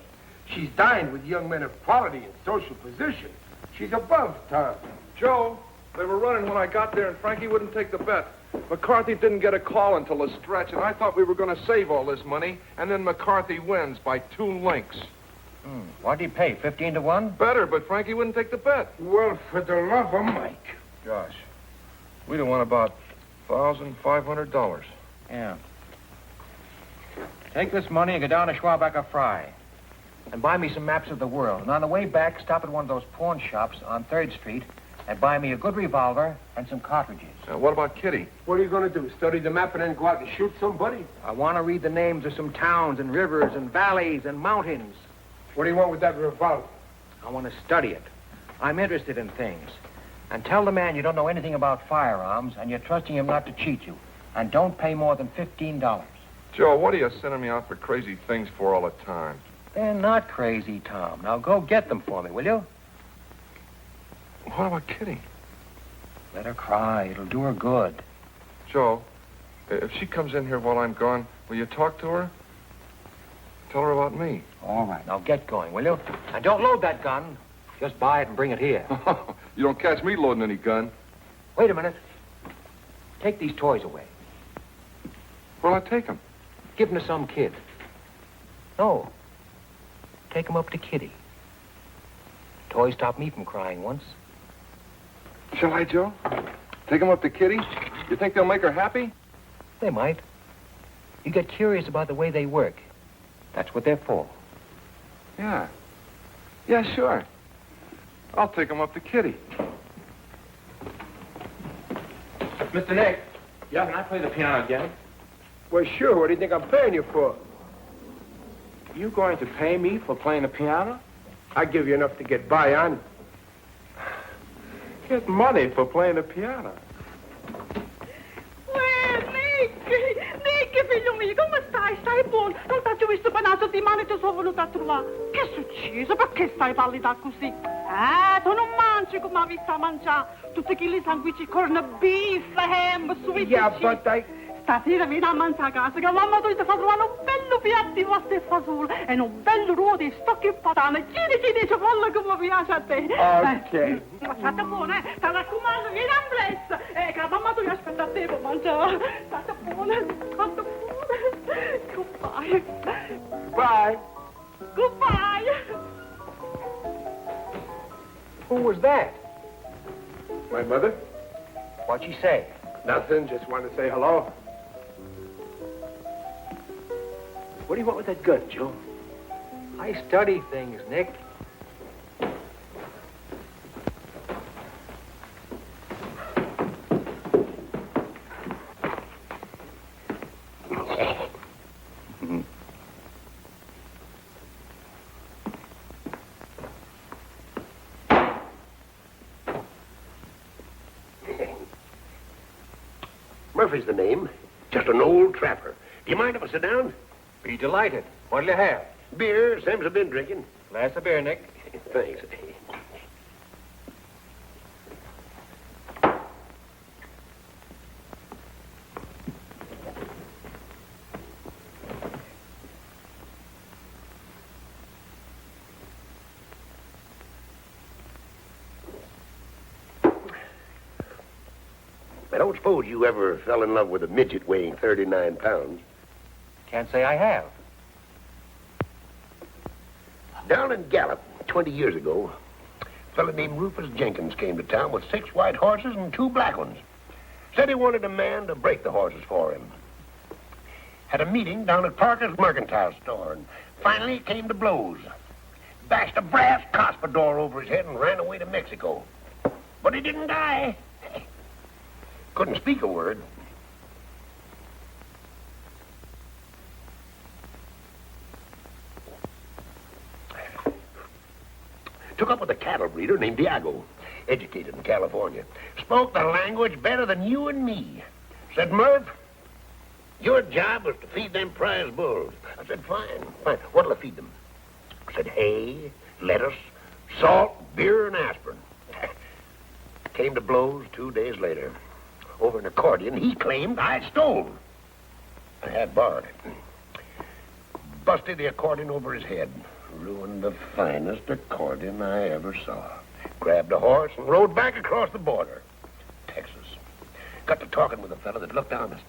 She's dined with young men of quality and social position. She's above Tom. Joe, they were running when I got there and Frankie wouldn't take the bet. McCarthy didn't get a call until the stretch, and I thought we were going to save all this money, and then McCarthy wins by 2 links. What'd he pay, 15 to 1? Better, but Frankie wouldn't take the bet. Well, for the love of Mike. Gosh, we'd have won about $1,500. Yeah. Take this money and go down to Schwabacher Fry. And buy me some maps of the world. And on the way back, stop at one of those pawn shops on 3rd Street and buy me a good revolver and some cartridges. What about Kitty? What are you going to do, study the map and then go out and shoot somebody? I want to read the names of some towns and rivers and valleys and mountains. What do you want with that revolver? I want to study it. I'm interested in things. And tell the man you don't know anything about firearms and you're trusting him not to cheat you. And don't pay more than $15. Joe, what are you sending me out for crazy things for all the time? They're not crazy, Tom. Now go get them for me, will you? What about Kitty? Let her cry. It'll do her good. Joe, if she comes in here while I'm gone, will you talk to her? Tell her about me. All right. Now get going, will you? And don't load that gun. Just buy it and bring it here. You don't catch me loading any gun. Wait a minute. Take these toys away. Where'll I take them? Give them to some kid. No. Take them up to Kitty. Toys stopped me from crying once. Shall I, Joe? Take them up to Kitty? You think they'll make her happy? They might. You get curious about the way they work. That's what they're for. Yeah. Yeah, sure. I'll take them up to Kitty. Mr. Nick. Yeah, can I play the piano again? Well, sure. What do you think I'm paying you for? You going to pay me for playing the piano? I give you enough to get by on. Get money for playing the piano. Nick, figlio mio, come stai? Stai buono? Non t'ho visto per una settimana e ti sono venuta a trovare. Che è successo? Perché stai pallida così? Tu non mangi come hai visto a mangiare. Tutti quei sanguici, corn beef, ham, sweet Yeah, cheese. but I... Stasera vieni a mangiare a casa, che mamma tu ti fa trovare un bello piatto di pasta e fagioli e un bello ruolo di stocchi e patane. Giri, cipolla come piace a te. Ok. Ma state buono, eh? Ti raccomando, vieni a bless. Che la mamma tu ti aspetta a te per mangiare. State buono, state buono. Goodbye. Bye. Goodbye. Who was that? My mother? What'd she say? Nothing. Just wanted to say hello. What do you want with that gun, Joe? I study things, Nick. Murphy's the name. Just an old trapper. Do you mind if I sit down? Be delighted. What'll you have? Beer. Sam's have been drinking. Glass of beer, Nick. Thanks. I don't suppose you ever fell in love with a midget weighing 39 pounds. Can't say I have. Down in Gallup, 20 years ago, a fella named Rufus Jenkins came to town with 6 white horses and 2 black ones. Said he wanted a man to break the horses for him. Had a meeting down at Parker's mercantile store, and finally it came to blows. Bashed a brass cuspidor over his head and ran away to Mexico. But he didn't die. Couldn't speak a word. Took up with a cattle breeder named Diago, educated in California. Spoke the language better than you and me. Said, Murph, your job was to feed them prize bulls. I said, fine. What'll I feed them? Said, hay, lettuce, salt, beer, and aspirin. Came to blows 2 days later. Over an accordion he claimed I stole. I had borrowed it. Busted the accordion over his head. Ruined the finest accordion I ever saw. Grabbed a horse and rode back across the border. Texas. Got to talking with a fellow that looked honest.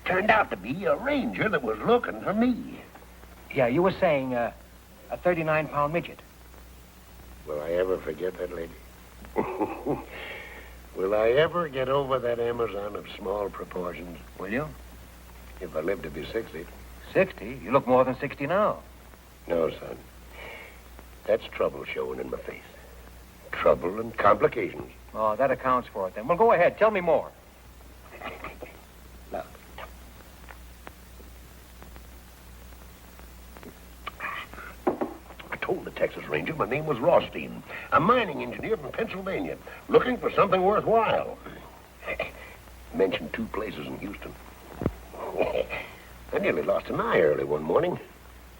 Turned out to be a ranger that was looking for me. Yeah, you were saying a 39-pound midget. Will I ever forget that lady? Will I ever get over that Amazon of small proportions? Will you? If I live to be 60. 60? You look more than 60 now. No, son. That's trouble showing in my face. Trouble and complications. Oh, that accounts for it then. Well, go ahead. Tell me more. Look. I told the Texas Ranger my name was Rothstein, a mining engineer from Pennsylvania, looking for something worthwhile. Mentioned 2 places in Houston. I nearly lost an eye early one morning,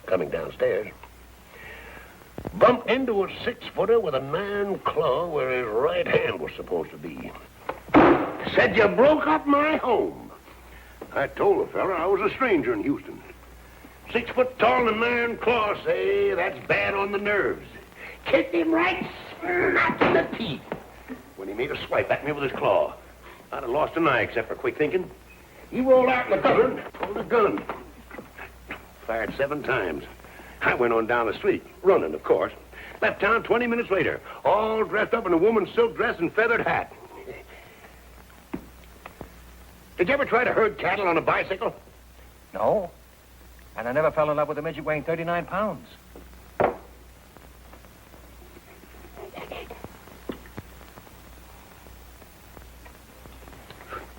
coming downstairs. Bumped into a 6-footer with an iron claw where his right hand was supposed to be. Said, you broke up my home. I told the fella I was a stranger in Houston. 6 foot tall and an iron claw, say, that's bad on the nerves. Kicked him right smack in the teeth when he made a swipe at me with his claw. I'd have lost an eye except for quick thinking. He rolled out in the gutter, pulled a gun. Fired 7 times. I went on down the street, running, of course. Left town 20 minutes later, all dressed up in a woman's silk dress and feathered hat. Did you ever try to herd cattle on a bicycle? No. And I never fell in love with a midget weighing 39 pounds.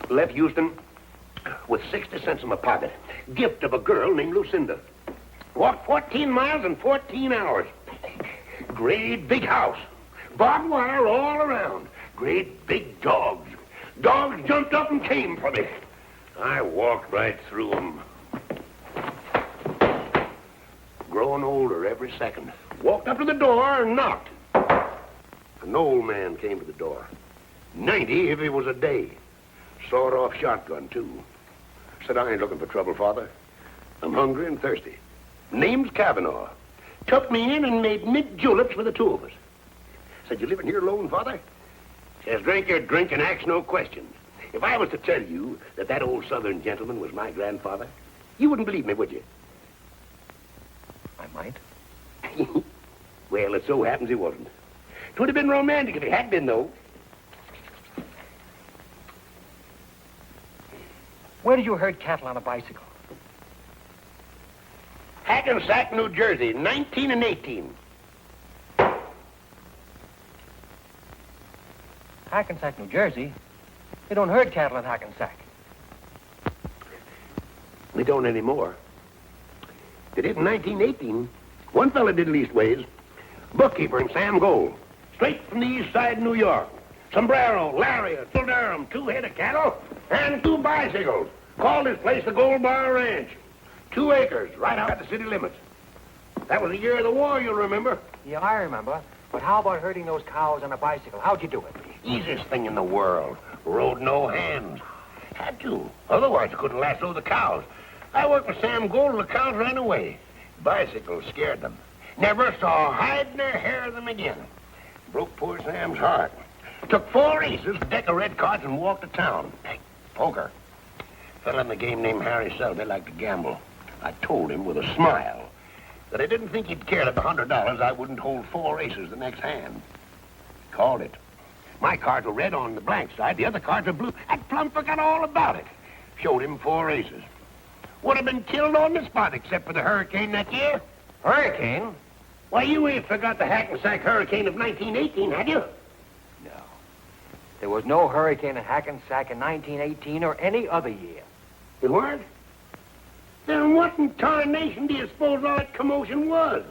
Left Houston with 60 cents in my pocket. Gift of a girl named Lucinda. Walked 14 miles in 14 hours. Great big house. Barbed wire all around. Great big dogs. Dogs jumped up and came for me. I walked right through them. Growing older every second. Walked up to the door and knocked. An old man came to the door. 90 if it was a day. Sawed-off shotgun, too. Said, I ain't looking for trouble, Father. I'm hungry and thirsty. Name's Kavanaugh. Took me in and made mint juleps for the two of us. Said, you living here alone, Father? Says, drink your drink and ask no questions. If I was to tell you that that old Southern gentleman was my grandfather, you wouldn't believe me, would you? I might. Well, it so happens he wasn't. 'Twould have been romantic if he had been, though. Where did you herd cattle on a bicycle? Hackensack, New Jersey, 19 and 18. Hackensack, New Jersey? They don't herd cattle in Hackensack. They don't anymore. They did in 1918. One fella did leastways. Bookkeeper in Sam Gold. Straight from the east side of New York. Sombrero, lariat, full Durham, 2 head of cattle, and 2 bicycles. Called this place the Gold Bar Ranch. 2 acres, right out at the city limits. That was the year of the war, you'll remember. Yeah, I remember. But how about herding those cows on a bicycle? How'd you do it? Easiest thing in the world. Rode no hands. Had to. Otherwise, you couldn't lasso the cows. I worked with Sam Gold and the cows ran away. Bicycles scared them. Never saw a hide nor hair of them again. Broke poor Sam's heart. Took 4 aces, a deck of red cards, and walked to town. Hey, poker. Fella in the game named Harry Selby liked to gamble. I told him with a smile that I didn't think he'd care that the $100 I wouldn't hold 4 aces the next hand. Called it. My cards were red on the blank side, the other cards were blue. I plumb forgot all about it. Showed him 4 aces. Would have been killed on the spot except for the hurricane that year. Hurricane? Why, you ain't forgot the Hackensack hurricane of 1918, had you? No. There was no hurricane in Hackensack in 1918 or any other year. You weren't? Then what in tarnation do you suppose all that commotion was?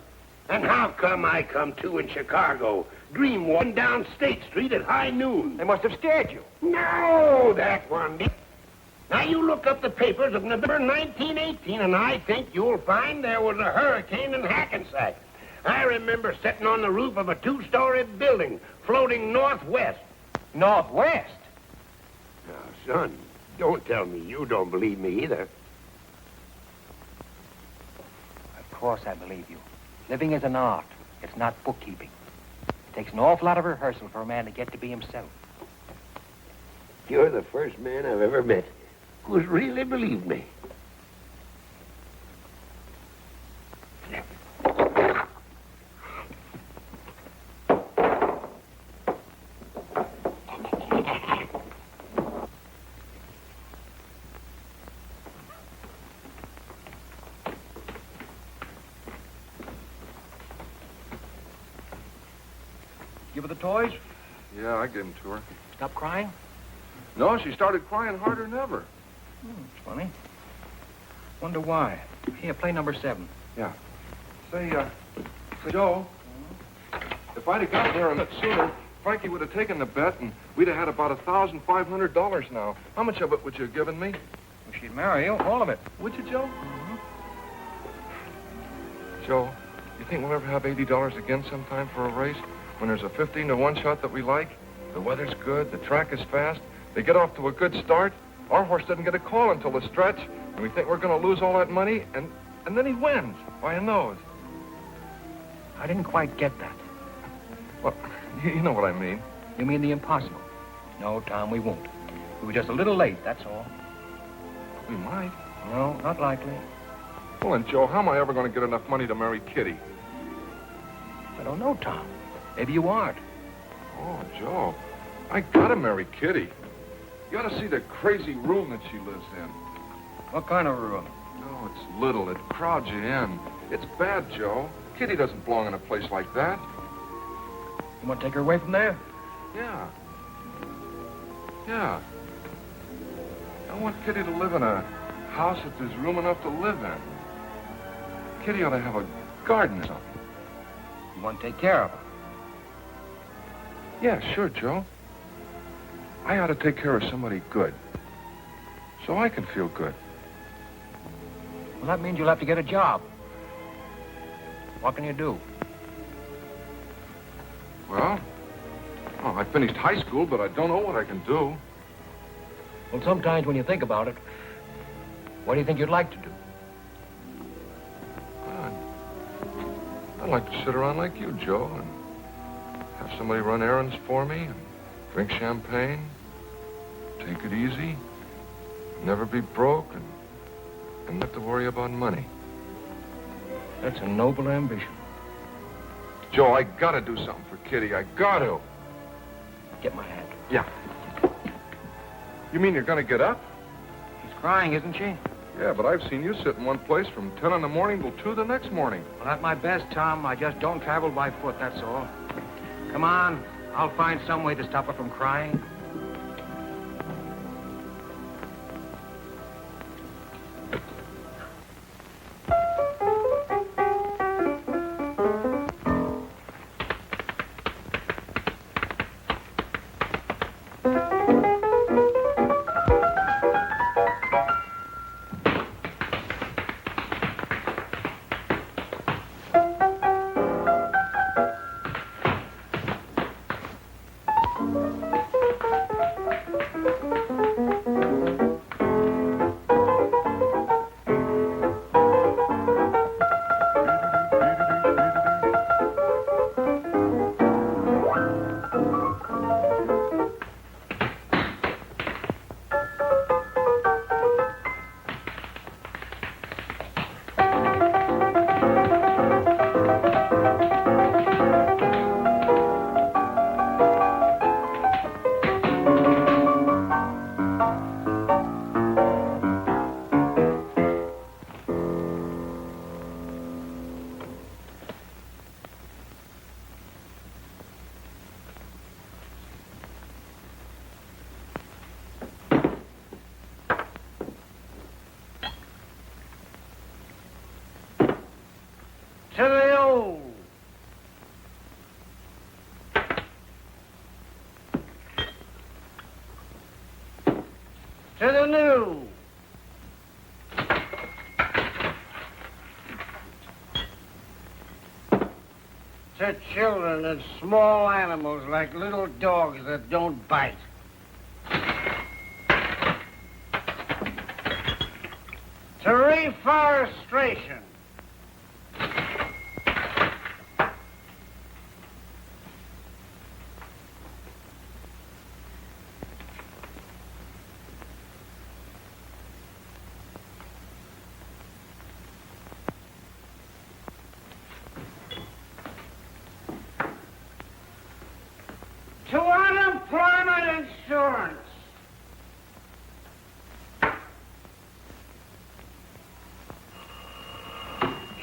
And how come I come to in Chicago, dream one down State Street at high noon? They must have scared you. No, that one did. Now, you look up the papers of November 1918, and I think you'll find there was a hurricane in Hackensack. I remember sitting on the roof of a 2-story building, floating northwest. Northwest? Now, son, don't tell me you don't believe me either. Of course I believe you. Living is an art. It's not bookkeeping. It takes an awful lot of rehearsal for a man to get to be himself. You're the first man I've ever met who's really believed me. Give her the toys? Yeah, I gave them to her. Stop crying? No, she started crying harder than ever. It's funny. Wonder why. Here, play number 7. Yeah. Say, Joe, if I'd have gotten there a minute sooner, Frankie would have taken the bet, and we'd have had about $1,500 now. How much of it would you have given me? Well, she'd marry you, all of it. Would you, Joe? Joe, you think we'll ever have $80 again sometime for a race? When there's a 15-to-1 shot that we like? The weather's good, the track is fast, they get off to a good start. Our horse doesn't get a call until the stretch, and we think we're going to lose all that money, and then he wins by a nose. I didn't quite get that. Well, you know what I mean. You mean the impossible? No, Tom, we won't. We were just a little late, that's all. We might. No, not likely. Well, and Joe, how am I ever going to get enough money to marry Kitty? I don't know, Tom. Maybe you aren't. Oh, Joe, I gotta marry Kitty. You ought to see the crazy room that she lives in. What kind of room? No, it's little. It crowds you in. It's bad, Joe. Kitty doesn't belong in a place like that. You want to take her away from there? Yeah. Yeah. I want Kitty to live in a house that there's room enough to live in. Kitty ought to have a garden or something. You want to take care of her? Yeah, sure, Joe. I ought to take care of somebody good. So I can feel good. Well, that means you'll have to get a job. What can you do? Well, I finished high school, but I don't know what I can do. Well, sometimes when you think about it, what do you think you'd like to do? I'd like to sit around like you, Joe, and have somebody run errands for me and drink champagne, take it easy, never be broke, and not have to worry about money. That's a noble ambition. Joe, I gotta do something for Kitty. I gotta. Get my hat. Yeah. You mean you're gonna get up? She's crying, isn't she? Yeah, but I've seen you sit in one place from 10 in the morning till 2 the next morning. Well, at my best, Tom, I just don't travel by foot, that's all. Come on, I'll find some way to stop her from crying. To the old. To the new. To children and small animals like little dogs that don't bite. To reforestation. To unemployment insurance.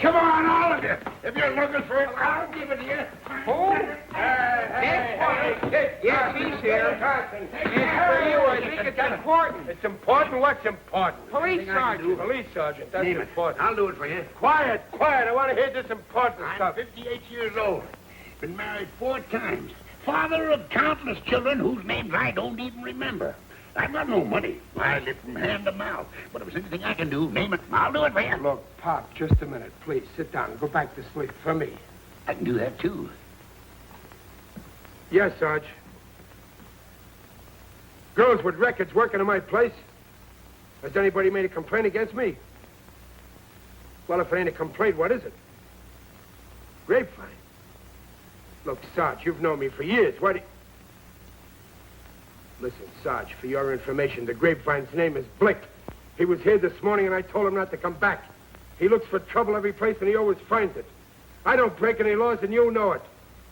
Come on, all of you. If you're looking for it, I'll give it to you. Who? Yes, he's here. It's for you. I think it's important. It's important? What's important? Police sergeant. Police sergeant. That's Name it. important. I'll do it for you. Quiet, quiet. I want to hear this important I'm stuff. 58 years old. Been married 4 times. Father of countless children whose names I don't even remember. I've got no money. I live from hand to mouth. But if there's anything I can do, name it. I'll do it for you. Look, Pop, just a minute, please. Sit down. Go back to sleep for me. I can do that, too. Yes, Sarge. Girls with records working in my place. Has anybody made a complaint against me? Well, if it ain't a complaint, what is it? Grapevine. Look, Sarge, you've known me for years. What do you... Listen, Sarge, for your information, the Grapevine's name is Blick. He was here this morning, and I told him not to come back. He looks for trouble every place, and he always finds it. I don't break any laws, and you know it.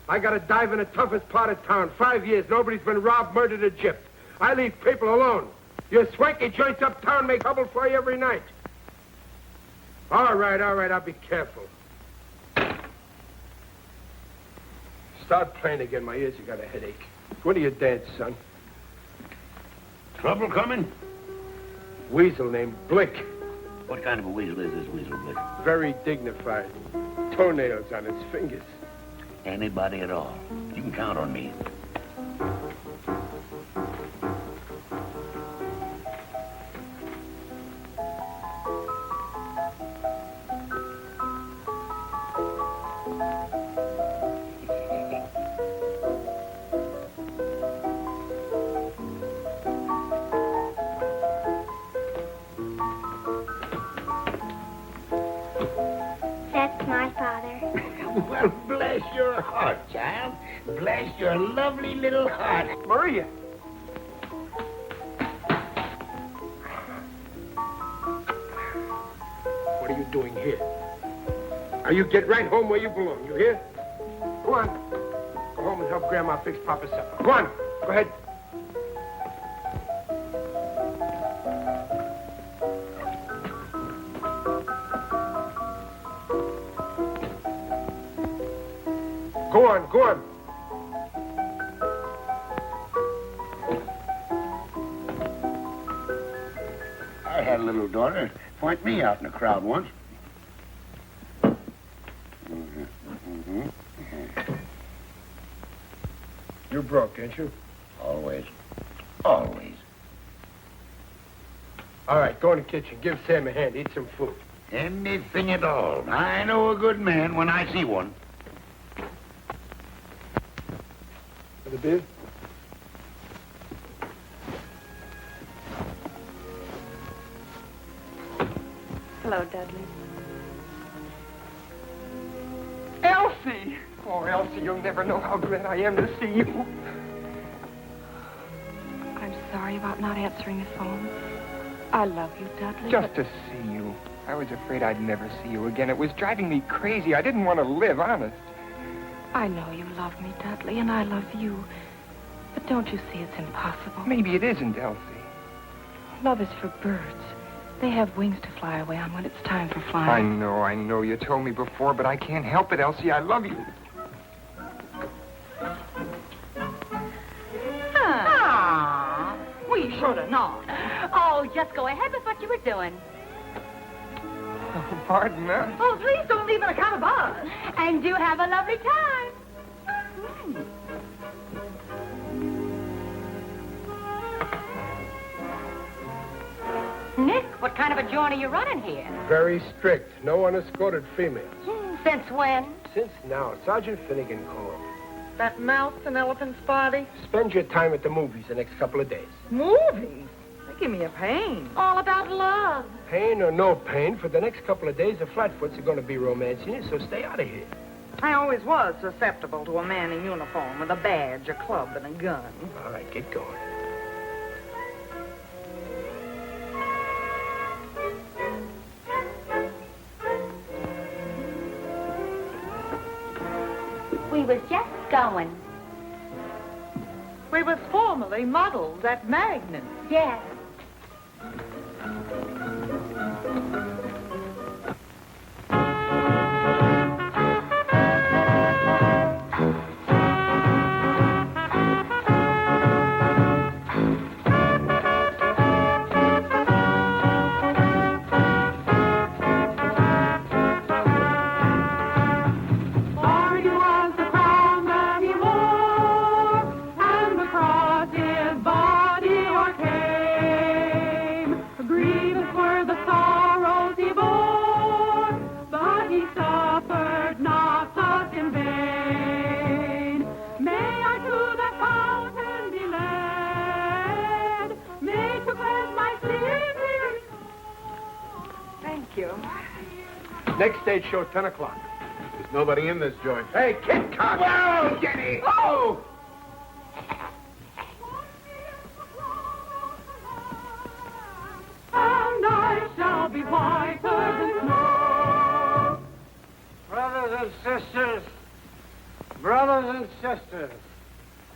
I got to dive in the toughest part of town. 5 years, nobody's been robbed, murdered, or gypped. I leave people alone. Your swanky joints uptown make trouble for you every night. All right, I'll be careful. Start playing again. My ears have got a headache. When do you dance, son? Trouble coming? Weasel named Blick. What kind of a weasel is this weasel, Blick? Very dignified. Toenails on his fingers. Anybody at all. You can count on me. That's my father. Well, bless your heart, child. Bless your lovely little heart. Maria! What are you doing here? Now you get right home where you belong, you hear? Go on. Go home and help Grandma fix Papa's supper. Go on. Go ahead. Go on, go on. I had a little daughter point me out in a crowd once. You're broke, ain't you? Always. Always. All right, go in the kitchen. Give Sam a hand. Eat some food. Anything at all. I know a good man when I see one. For the beer? Hello, Dudley. Elsie! Oh, Elsie, you'll never know how glad I am to see you. I'm sorry about not answering the phone. I love you, Dudley. Just to see you. I was afraid I'd never see you again. It was driving me crazy. I didn't want to live, honest. I know you love me, Dudley, and I love you. But don't you see it's impossible? Maybe it isn't, Elsie. Love is for birds. They have wings to fly away on when it's time for flying. I know. You told me before, but I can't help it, Elsie. I love you. We should have known. Oh, just go ahead with what you were doing. Oh, pardon us. Oh, please don't leave an account of us. And do have a lovely time. Nick, what kind of a joint are you running here? Very strict. No unescorted females. Since when? Since now, Sergeant Finnegan called. That mouse and elephant's body? Spend your time at the movies the next couple of days. Movies? They give me a pain. All about love. Pain or no pain, for the next couple of days, the Flatfoots are going to be romancing you, so stay out of here. I always was susceptible to a man in uniform with a badge, a club, and a gun. All right, get going. We was just going. We was formerly models at Magnus. Yes. Next stage show, 10 o'clock. There's nobody in this joint. Hey, Kid Cock! Whoa, Jenny! Oh! And I shall be whiter than snow. Brothers and sisters,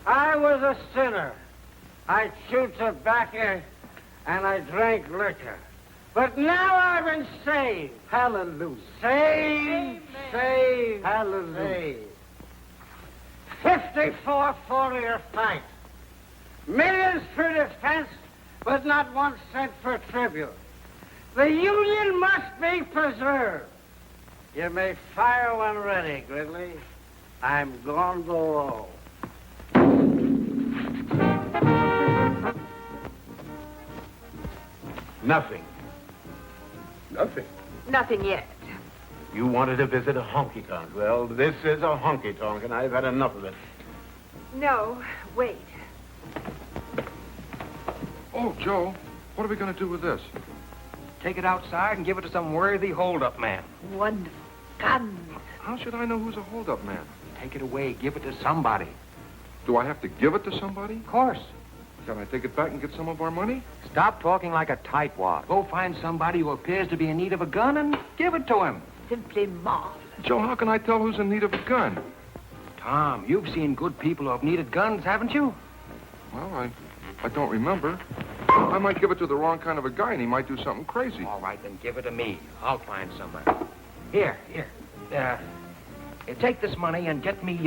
I was a sinner. I chewed tobacco and I drank liquor. But now I've been saved. Hallelujah. Saved, saved, hallelujah. 54 4-year fight. Millions for defense, but not 1 cent for tribute. The Union must be preserved. You may fire when ready, Gridley. I'm going to roll. Nothing. Nothing. Nothing yet. You wanted to visit a honky-tonk. Well, this is a honky-tonk, and I've had enough of it. No, wait. Oh, Joe, what are we going to do with this? Take it outside and give it to some worthy hold-up man. Wonderful. Guns. How should I know who's a hold-up man? Take it away. Give it to somebody. Do I have to give it to somebody? Of course. Can I take it back and get some of our money? Stop talking like a tightwad. Go find somebody who appears to be in need of a gun and give it to him. Simply marvelous. Joe, how can I tell who's in need of a gun? Tom, you've seen good people who have needed guns, haven't you? Well, I don't remember. I might give it to the wrong kind of a guy, and he might do something crazy. All right, then give it to me. I'll find somebody. Here. Take this money and get me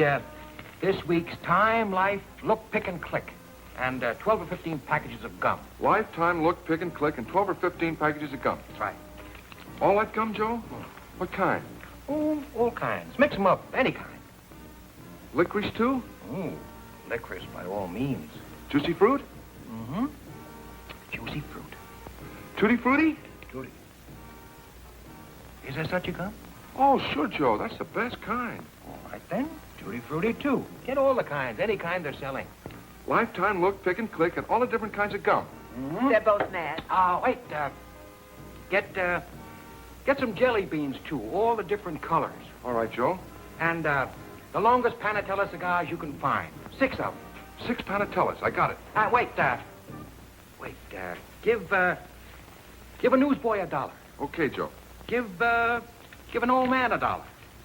this week's Time, Life, Look, Pick, and Click, and 12 or 15 packages of gum. Lifetime, Look, Pick, and Click, and 12 or 15 packages of gum. That's right. All that gum, Joe? What kind? Oh, all kinds. Mix them up, any kind. Licorice, too? Oh, licorice by all means. Juicy fruit? Mm-hmm. Juicy fruit. Tutti Frutti? Tutti. Is there such a gum? Oh, sure, Joe. That's the best kind. All right, then. Tutti Frutti, too. Get all the kinds, any kind they're selling. Lifetime, Look, Pick, and Click, and all the different kinds of gum. Mm-hmm. They're both mad. Wait. Get some jelly beans, too. All the different colors. All right, Joe. And, the longest Panatella cigars you can find. 6 of them. 6 Panatellas. I got it. Give a newsboy $1. Okay, Joe. Give an old man $1.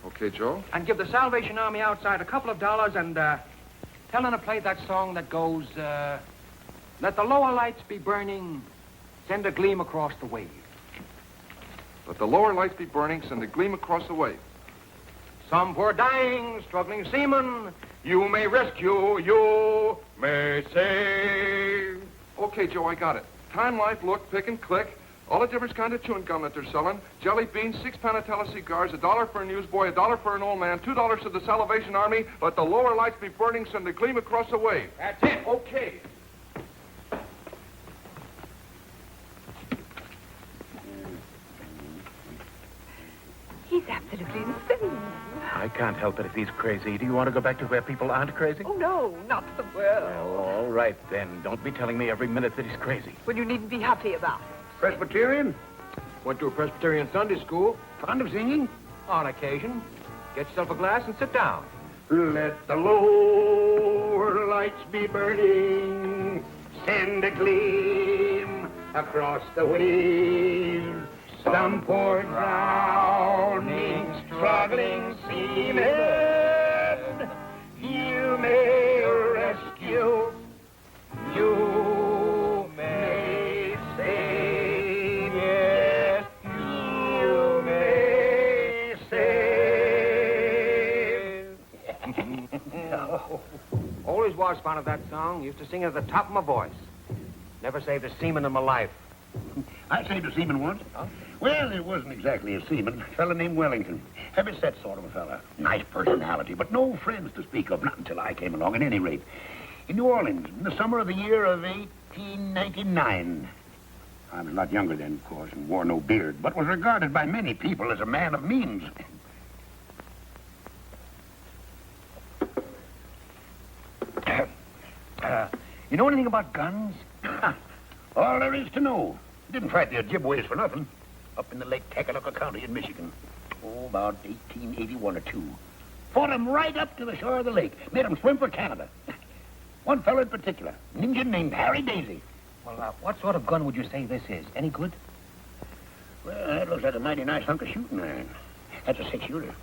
Okay, Joe. And give the Salvation Army outside a couple of dollars and, tell them to play that song that goes, let the lower lights be burning, send a gleam across the wave. Let the lower lights be burning, send a gleam across the wave. Some poor dying, struggling seaman, you may rescue, you may save. Okay, Joe, I got it. Time, Life, Look, Pick, and Click. All the different kind of chewing gum that they're selling. Jelly beans, 6 Panatella cigars, $1 for a newsboy, $1 for an old man, $2 to the Salvation Army. Let the lower lights be burning, send a gleam across the wave. That's it. Okay. He's absolutely insane. I can't help it if he's crazy. Do you want to go back to where people aren't crazy? Oh, no, not the world. Well, all right, then. Don't be telling me every minute that he's crazy. Well, you needn't be happy about it. Presbyterian? Went to a Presbyterian Sunday school. Fond of singing? On occasion. Get yourself a glass and sit down. Let the lower lights be burning, send a gleam across the waves. Some poor drowning, struggling seaman, you may rescue, you may save, yes, you may save. Always was fond of that song. Used to sing it at the top of my voice. Never saved a seaman in my life. I saved a seaman once. Huh? Well, it wasn't exactly a seaman. A fella named Wellington. Heavy-set sort of a fella. Nice personality, but no friends to speak of, not until I came along, at any rate. In New Orleans, in the summer of the year of 1899. I was a lot younger then, of course, and wore no beard, but was regarded by many people as a man of means. You know anything about guns? All there is to know. Didn't fight the Ojibways for nothing. Up in the Lake Takaluka County in Michigan. Oh, about 1881 or 2. Fought 'em right up to the shore of the lake. Made 'em swim for Canada. One fellow in particular, an Indian named Harry Daisy. Well, what sort of gun would you say this is? Any good? Well, that looks like a mighty nice hunk of shooting iron. That's a 6-shooter.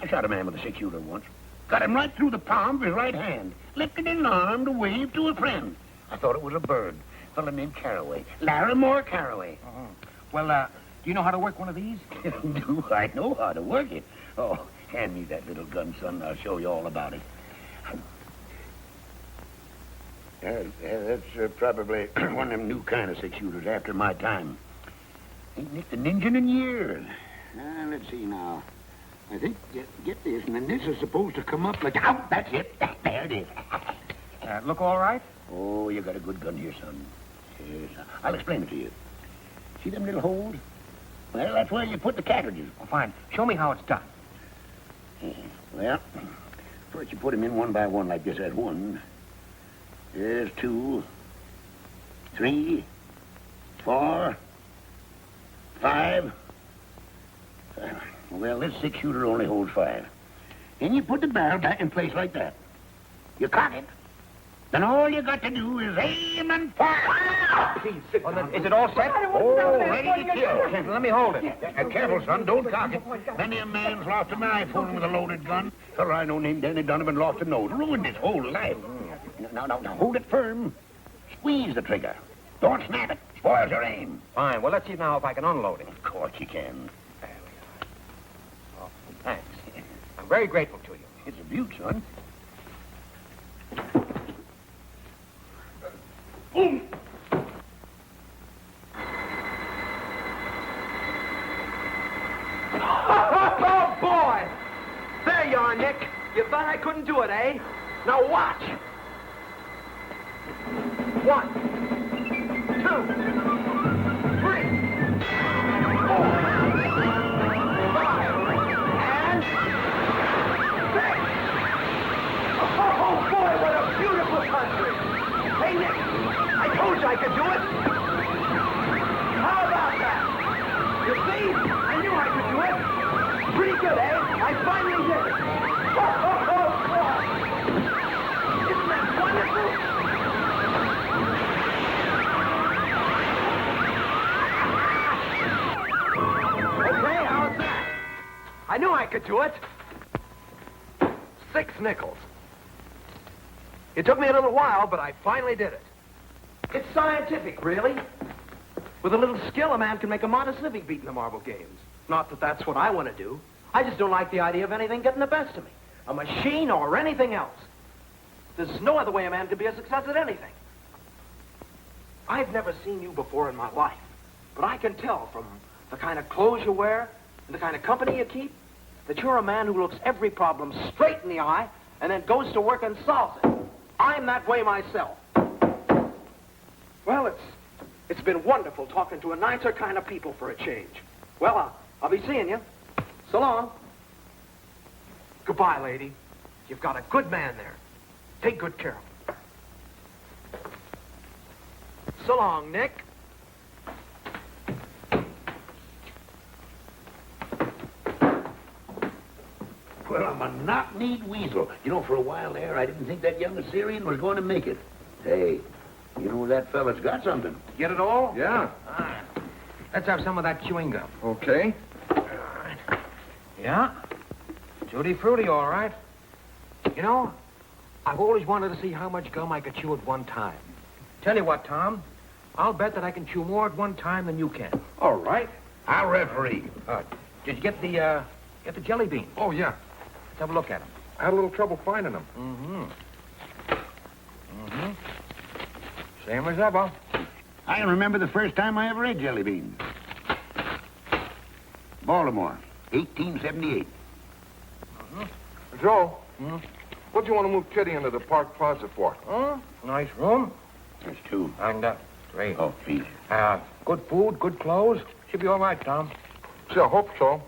I shot a man with a 6-shooter once. Got him right through the palm of his right hand. Lifted his arm to wave to a friend. I thought it was a bird. A fellow named Carraway. Larimore Carraway. Uh-huh. Well, do you know how to work one of these? Do I know how to work it? Oh, hand me that little gun, son. I'll show you all about it. That's probably one of them new kind of 6-shooters after my time. Ain't nicked an engine in years. Let's see now. I think, get this, and then this is supposed to come up like... Oh, that's it. There it is. Look all right? Oh, you got a good gun here, son. Yes, I'll explain it to you. See them little holes? Well, that's where you put the cartridges. Oh, fine. Show me how it's done. Well, first you put them in one by one like this. There's one. There's 2, 3, 4, 5. Well, this 6-shooter only holds 5. Then you put the barrel back in place like that. You cock it. Then all you got to do is aim and fire. Please, sit down. Is it all set? Oh, ready to kill. Let me hold it. Careful, son. Don't cock it. Many a man's lost an eye fooling with a loaded gun. Fellow I know named Danny Donovan lost a nose. Ruined his whole life. Now, hold it firm. Squeeze the trigger. Don't snap it. Spoils your aim. Fine. Well, let's see now if I can unload it. Of course you can. Oh, thanks. I'm very grateful to you. It's a beaut, son. Boom! Oh, boy! There you are, Nick. You thought I couldn't do it, eh? Now watch. 1, 2, 3, 4, 5, and 6. Oh, boy, what a beautiful country. Hey, Nick, I told you I could do it. How about that? You see? I knew I could do it. Pretty good, eh? I finally did it. Oh, boy. Isn't that wonderful? Okay, how's that? I knew I could do it. 6 nickels. It took me a little while, but I finally did it. It's scientific, really. With a little skill, a man can make a modest living beating the marble games. Not that that's what I want to do. I just don't like the idea of anything getting the best of me. A machine or anything else. There's no other way a man can be a success at anything. I've never seen you before in my life, but I can tell from the kind of clothes you wear and the kind of company you keep that you're a man who looks every problem straight in the eye and then goes to work and solves it. I'm that way myself. Well, it's been wonderful talking to a nicer kind of people for a change. Well, I'll be seeing you. So long. Goodbye, lady. You've got a good man there. Take good care of him. So long, Nick. Well, I'm a knock-kneed weasel. You know, for a while there, I didn't think that young Assyrian was going to make it. Hey, you know, that fella's got something. Get it all? Yeah. All right. Let's have some of that chewing gum. Okay. All right. Yeah? Tutti frutti, all right. You know, I've always wanted to see how much gum I could chew at one time. Tell you what, Tom, I'll bet that I can chew more at one time than you can. All right. I'll referee. Did you get the jelly beans? Oh, yeah. Let's have a look at them. I had a little trouble finding them. Same as ever. I can remember the first time I ever ate jelly beans. Baltimore, 1878. Joe, what do you want to move Kitty into the park plaza for? Nice room. There's 2. And, great. Oh, please. Good food, good clothes. Should be all right, Tom. See, I hope so.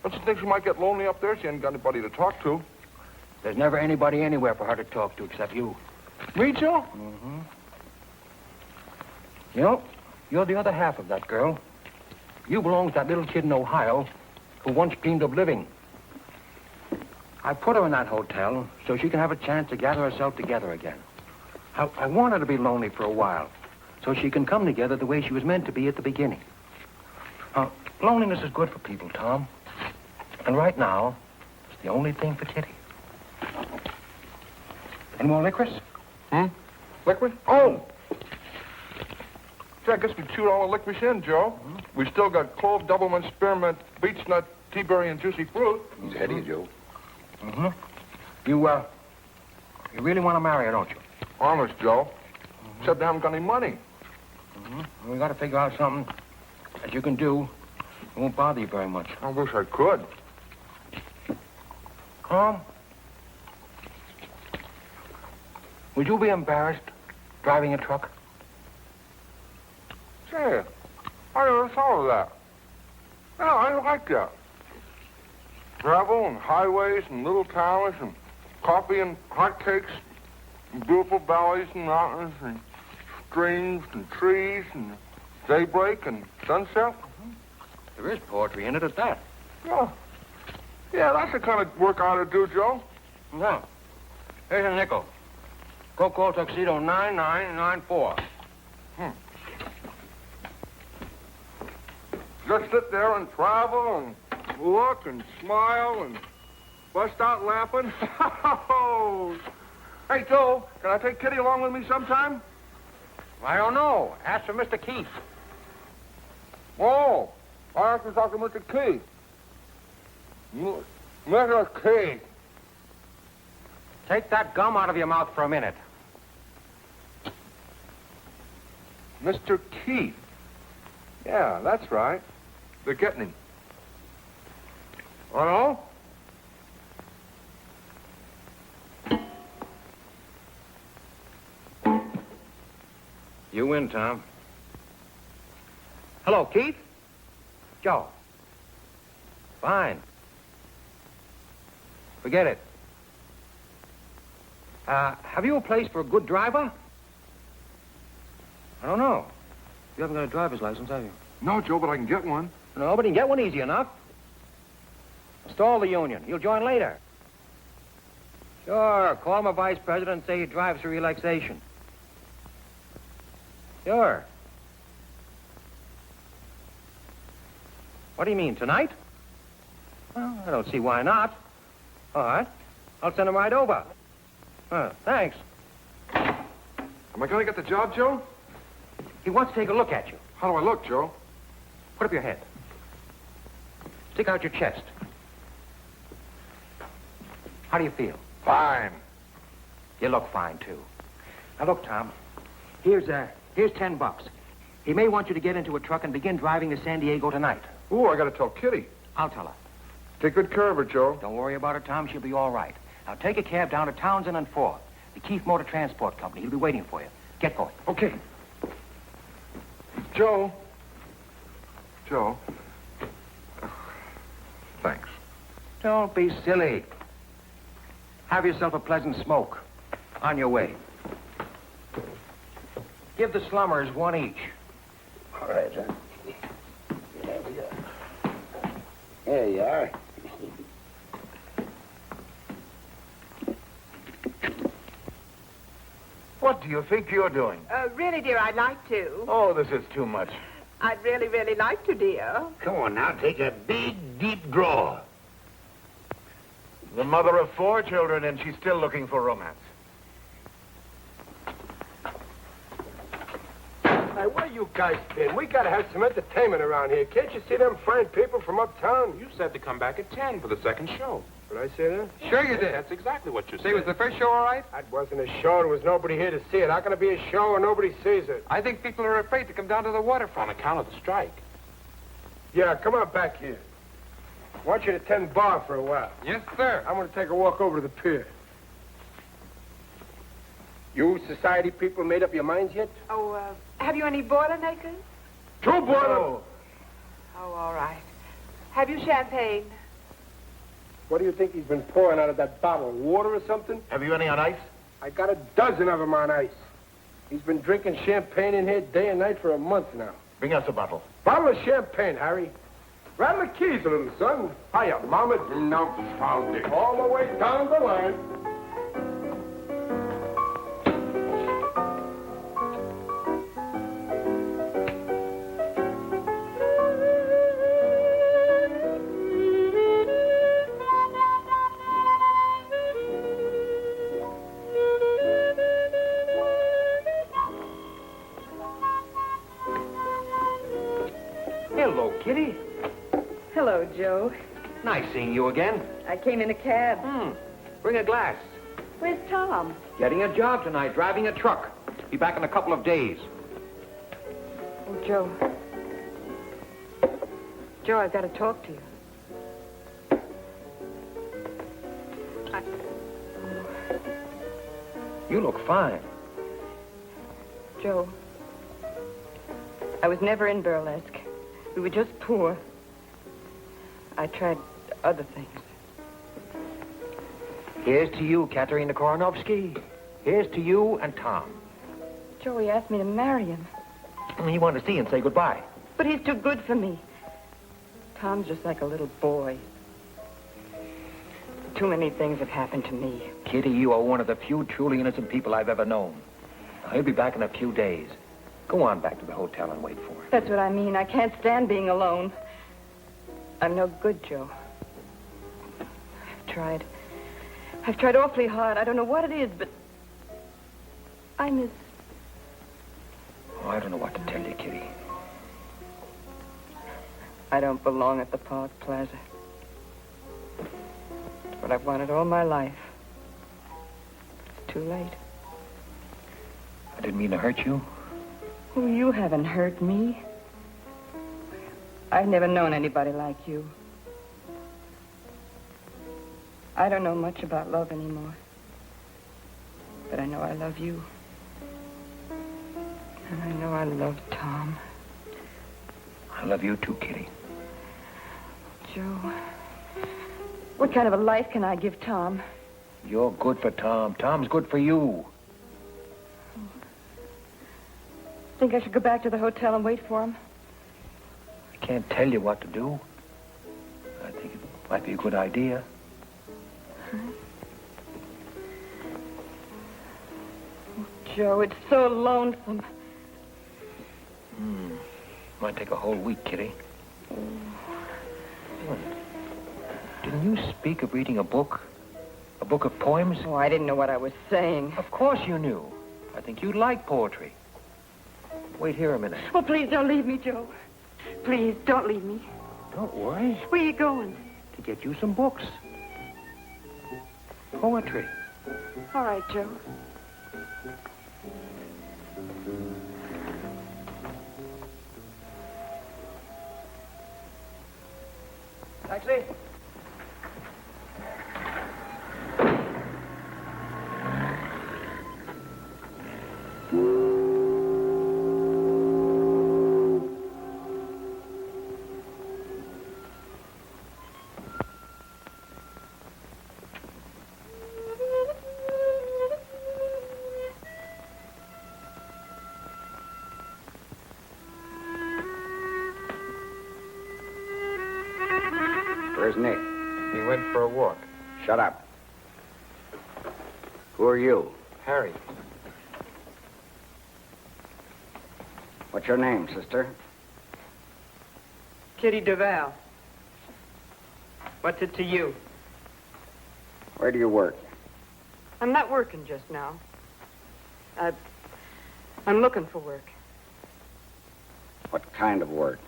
But she thinks she might get lonely up there. She ain't got anybody to talk to. There's never anybody anywhere for her to talk to except you. Me, Joe? You know, you're the other half of that girl. You belong to that little kid in Ohio who once dreamed of living. I put her in that hotel so she can have a chance to gather herself together again. I want her to be lonely for a while so she can come together the way she was meant to be at the beginning. Loneliness is good for people, Tom. And right now, it's the only thing for Kitty. Any more licorice? Licorice? Oh! Gee, I guess we chewed all the licorice in, Joe. We still got clove, doublemint, spearmint, beech nut, tea berry, and juicy fruit. He's ahead of you, Joe. You really want to marry her, don't you? Honest, Joe. Except I haven't got any money. We got to figure out something As you can do, it won't bother you very much. I wish I could. Tom? Would you be embarrassed driving a truck? Say, I never thought of that. Yeah, I like that. Travel and highways and little towns and coffee and hotcakes and beautiful valleys and mountains and streams and trees and daybreak and sunset. There is poetry in it at that. Yeah. Yeah, that's the kind of work I ought to do, Joe. No. Here's a nickel. Go call Tuxedo 9994. Just sit there and travel and look and smile and bust out laughing. Hey, Joe, can I take Kitty along with me sometime? I don't know. Ask for Mr. Keith. Oh, I have to talk to Mr. Keith. Mr. Keith. Take that gum out of your mouth for a minute. Mr. Keith. Yeah, that's right. They're getting him. Hello? You win, Tom. Hello, Keith? Joe. Fine. Forget it. Have you a place for a good driver? I don't know. You haven't got a driver's license, have you? No, Joe, but I can get one. No, but you can get one easy enough. Install the union. You'll join later. Sure. Call my vice president and say he drives for relaxation. Sure. What do you mean, tonight? Well, I don't see why not. All right. I'll send him right over. Thanks. Am I going to get the job, Joe? He wants to take a look at you. How do I look, Joe? Put up your head. Stick out your chest. How do you feel? Fine. You look fine, too. Now, look, Tom. Here's $10. He may want you to get into a truck and begin driving to San Diego tonight. Ooh, I got to tell Kitty. I'll tell her. Take good care of her, Joe. Don't worry about her, Tom. She'll be all right. Now, take a cab down to Townsend and 4th. The Keith Motor Transport Company. He'll be waiting for you. Get going. Okay. Joe. Thanks. Don't be silly. Have yourself a pleasant smoke. On your way. Give the slummers one each. All right, son. There we go. There you are. What do you think you're doing? Really, dear, I'd like to. Oh, this is too much. I'd really, really like to, dear. Come on now, take a big, deep draw. The mother of 4 children, and she's still looking for romance. Hey, where you guys been? We gotta have some entertainment around here. Can't you see them fine people from uptown? You said to come back at 10 for the second show. Did I say that? Sure you did. That's exactly what you said. Say, was the first show all right? That wasn't a show. There was nobody here to see it. How can it be a show when nobody sees it? I think people are afraid to come down to the waterfront. On account of the strike. Yeah, come on back here. I want you to tend bar for a while. Yes, sir. I'm going to take a walk over to the pier. You society people made up your minds yet? Oh, have you any Boilermakers? 2 boiler. Oh, all right. Have you champagne? What do you think he's been pouring out of that bottle? Water or something? Have you any on ice? I got a dozen of them on ice. He's been drinking champagne in here day and night for a month now. Bring us a bottle. Bottle of champagne, Harry. Rattle the keys a little, son. Hiya, Mama. No, found it. All the way down the line. Hello, Kitty. Hello, Joe. Nice seeing you again. I came in a cab. Bring a glass. Where's Tom? Getting a job tonight, driving a truck. Be back in a couple of days. Oh, Joe. Joe, I've got to talk to you. You look fine. Joe, I was never in burlesque. We were just poor. I tried other things. Here's to you, Katerina Koronovsky. Here's to you and Tom. Joe, he asked me to marry him. He wanted to see you and say goodbye. But he's too good for me. Tom's just like a little boy. Too many things have happened to me. Kitty, you are one of the few truly innocent people I've ever known. He'll be back in a few days. Go on back to the hotel and wait for him. That's what I mean. I can't stand being alone. I'm no good, Joe. I've tried awfully hard. I don't know what it is, but I miss... Oh, I don't know what to tell you, Kitty. I don't belong at the Park Plaza. It's what I've wanted all my life. It's too late. I didn't mean to hurt you. Oh, you haven't hurt me. I've never known anybody like you. I don't know much about love anymore. But I know I love you. And I know I love Tom. I love you too, Kitty. Joe, what kind of a life can I give Tom? You're good for Tom. Tom's good for you. Think I should go back to the hotel and wait for him? I can't tell you what to do. I think it might be a good idea. Oh, Joe, it's so lonesome. Might take a whole week, Kitty. Didn't you speak of reading a book? A book of poems? Oh, I didn't know what I was saying. Of course you knew. I think you'd like poetry. Wait here a minute. Oh, please don't leave me, Joe. Please, don't leave me. Don't worry. Where are you going? To get you some books. Poetry. All right, Joe. Taxi? Where's Nick? He went for a walk. Shut up. Who are you? Harry. What's your name, sister? Kitty Duval. What's it to you? Where do you work? I'm not working just now. I'm looking for work. What kind of work?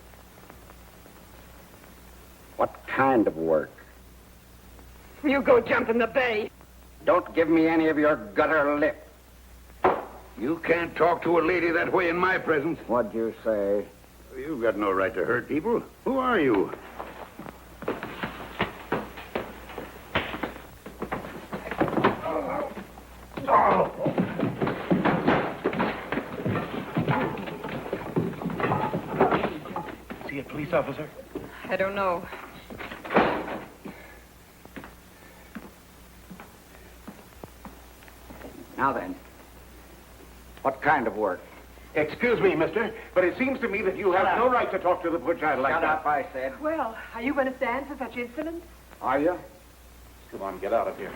What kind of work? You go jump in the bay. Don't give me any of your gutter lip. You can't talk to a lady that way in my presence. What'd you say? You've got no right to hurt people. Who are you? See a police officer? I don't know. Now then, what kind of work? Excuse me, mister, but it seems to me that you have no right to talk to the poor child like Shut that. up, I said. Well, are you going to stand for such insolence? Are you? Come on, get out of here.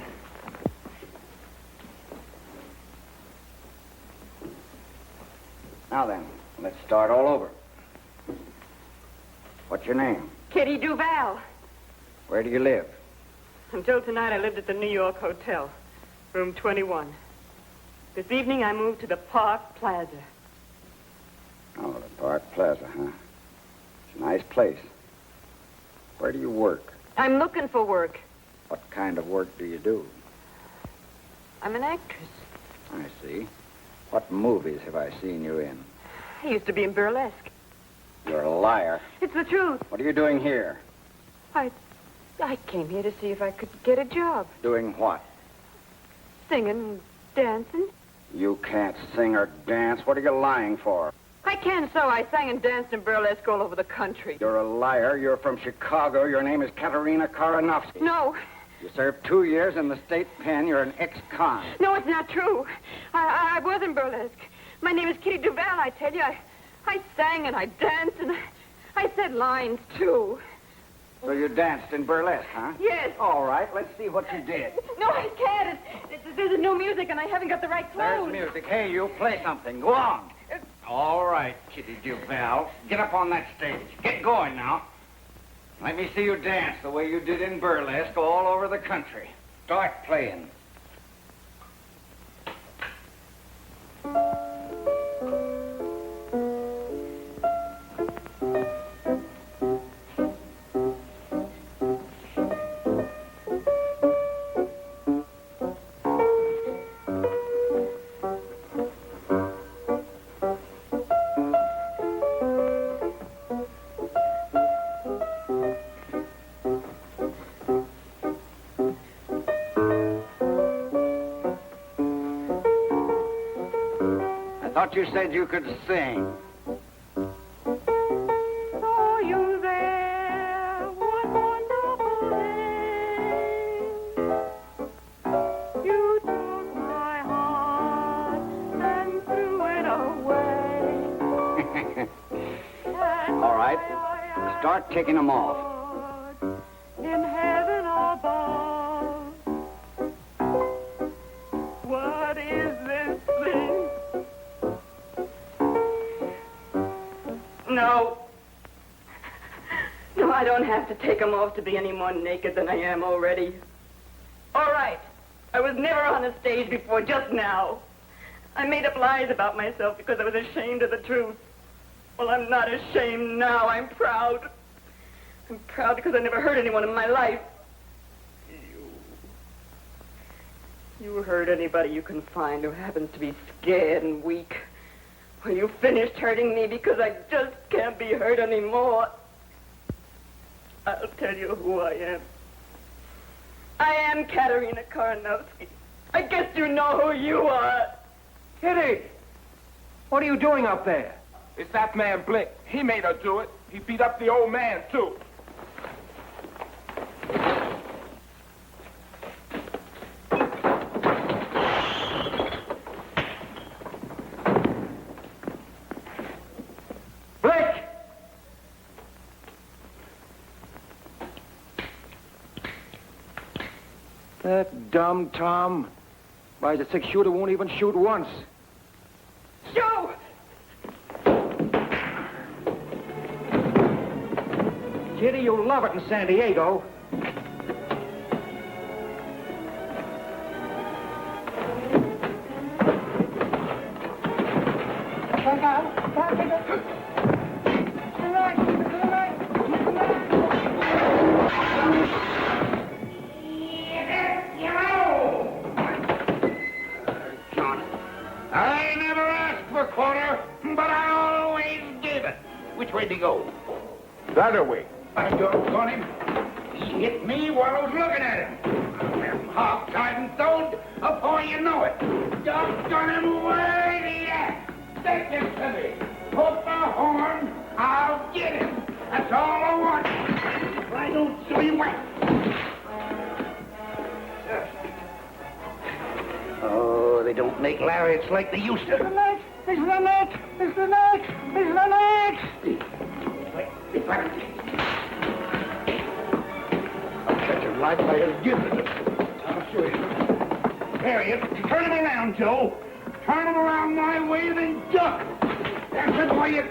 Now then, let's start all over. What's your name? Kitty Duval. Where do you live? Until tonight, I lived at the New York Hotel, room 21. This evening, I moved to the Park Plaza. Oh, the Park Plaza, huh? It's a nice place. Where do you work? I'm looking for work. What kind of work do you do? I'm an actress. I see. What movies have I seen you in? I used to be in burlesque. You're a liar. It's the truth. What are you doing here? I came here to see if I could get a job. Doing what? Singing, dancing. You can't sing or dance. What are you lying for? I can so. I sang and danced in burlesque all over the country. You're a liar. You're from Chicago. Your name is Katerina Karanovsky. No. You served 2 years in the state pen. You're an ex-con. No, it's not true. I was in burlesque. My name is Kitty Duval, I tell you. I sang and I danced and I said lines, too. So you danced in burlesque, huh? Yes. All right, let's see what you did. No, I can't. There's no music and I haven't got the right clothes. There's music. Hey, you play something. Go on. All right, Kitty Duval. Get up on that stage. Get going now. Let me see you dance the way you did in burlesque all over the country. Start playing. I thought you said you could sing. Saw you there, one wonderful day. You took my heart and threw it away. All right, start taking them off. In heaven above, what is this thing? No. No, I don't have to take them off to be any more naked than I am already. All right. I was never on a stage before, just now. I made up lies about myself because I was ashamed of the truth. Well, I'm not ashamed now. I'm proud. I'm proud because I never hurt anyone in my life. You hurt anybody you can find who happens to be scared and weak. Well, you finished hurting me because I just can't be hurt anymore. I'll tell you who I am. I am Katerina Karanovsky. I guess you know who you are. Kitty! What are you doing up there? It's that man Blick. He made her do it. He beat up the old man, too. Blick! That dumb Tom. Why, the 6-shooter won't even shoot once. Joe! Kitty, you'll love it in San Diego. I never asked for quarter, but I always gave it. Which way'd he go? That way. I doggone him. He hit me while I was looking at him. I'm hog-tied and stoned before you know it. Doggone him, where'd he at? Take this to me. Put the horn, I'll get him. That's all I want. If I don't show you where. Oh, they don't make lariats like they used to. It's the neck! It's the neck! It's the neck! It's the neck! I'll catch him right by his gizzard. I'll show you. There he is. Turn him around, Joe. Turn him around my way, then duck. That's the way you...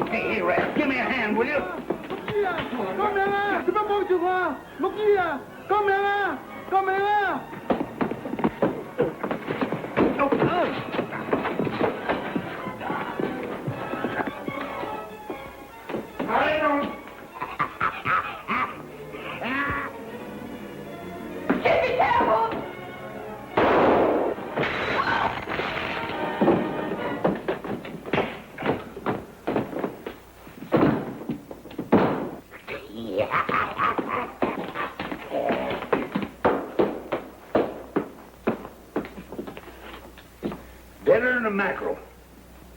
Hey, Red, give me a hand, will you? Come here! C'est pas bon que tu vois! Mon kia! Come here! Come here! I don't... Be careful! a mackerel.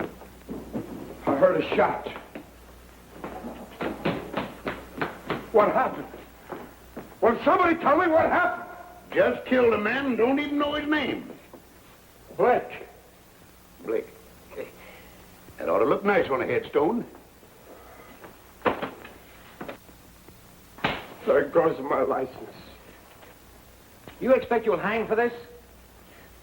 I heard a shot. What happened? Will somebody tell me what happened? Just killed a man and don't even know his name. Blake. Blake. That ought to look nice on a headstone. There goes my license. You expect you'll hang for this?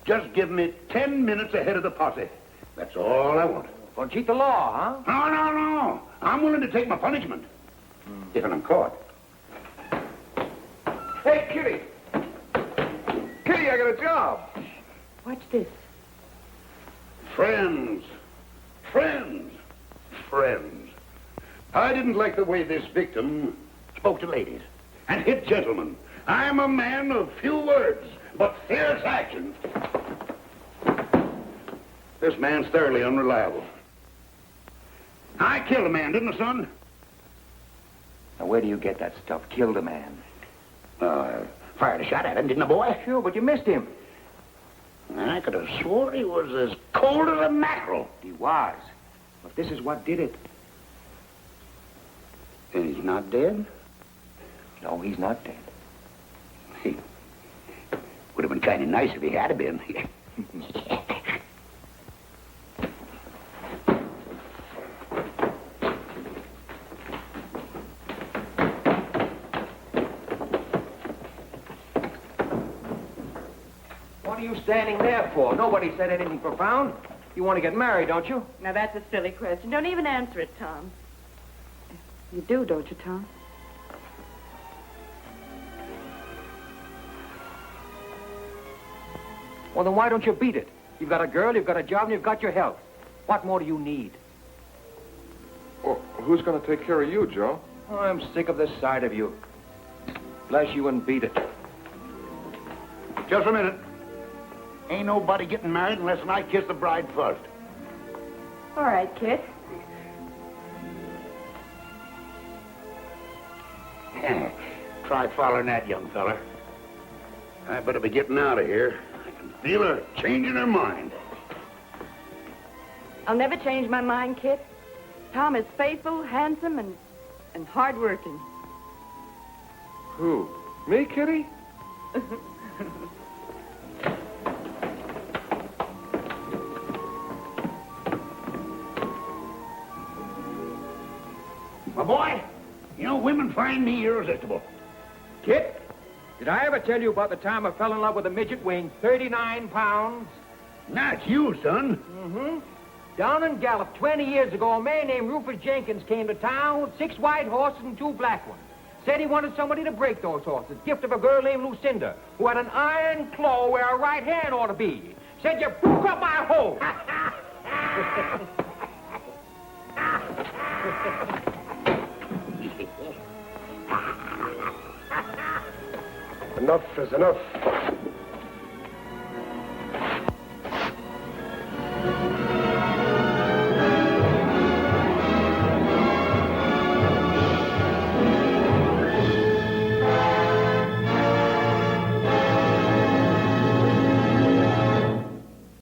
Just give me 10 minutes ahead of the posse. That's all I want. Well, cheat the law, huh? No. I'm willing to take my punishment. If I'm caught. Hey, Kitty! Kitty, I got a job. Watch this. Friends. I didn't like the way this victim spoke to ladies and hit gentlemen. I'm a man of few words, but fierce action. This man's thoroughly unreliable. I killed a man, didn't I, son? Now, where do you get that stuff? Killed a man. Fired a shot at him, didn't I, boy? Sure, but you missed him. I could have swore he was as cold as a mackerel. He was. But this is what did it. And he's not dead? No, he's not dead. He would have been kind of nice if he had been. What are you standing there for? Nobody said anything profound. You want to get married, don't you? Now, that's a silly question. Don't even answer it, Tom. You do, don't you, Tom? Well, then why don't you beat it? You've got a girl, you've got a job, and you've got your health. What more do you need? Well, who's going to take care of you, Joe? Oh, I'm sick of this side of you. Bless you and beat it. Just a minute. Ain't nobody getting married unless I kiss the bride first. All right, Kit. Try following that, young fella. I better be getting out of here. I can feel her changing her mind. I'll never change my mind, Kit. Tom is faithful, handsome, and hard-working. Who? Me, Kitty? My boy, you know, women find me irresistible. Kit, did I ever tell you about the time I fell in love with a midget weighing 39 pounds? That's you, son. Mm-hmm. Down in Gallup 20 years ago, a man named Rufus Jenkins came to town with 6 white horses and 2 black ones. Said he wanted somebody to break those horses. Gift of a girl named Lucinda, who had an iron claw where her right hand ought to be. Said you broke up my hole. Enough is enough.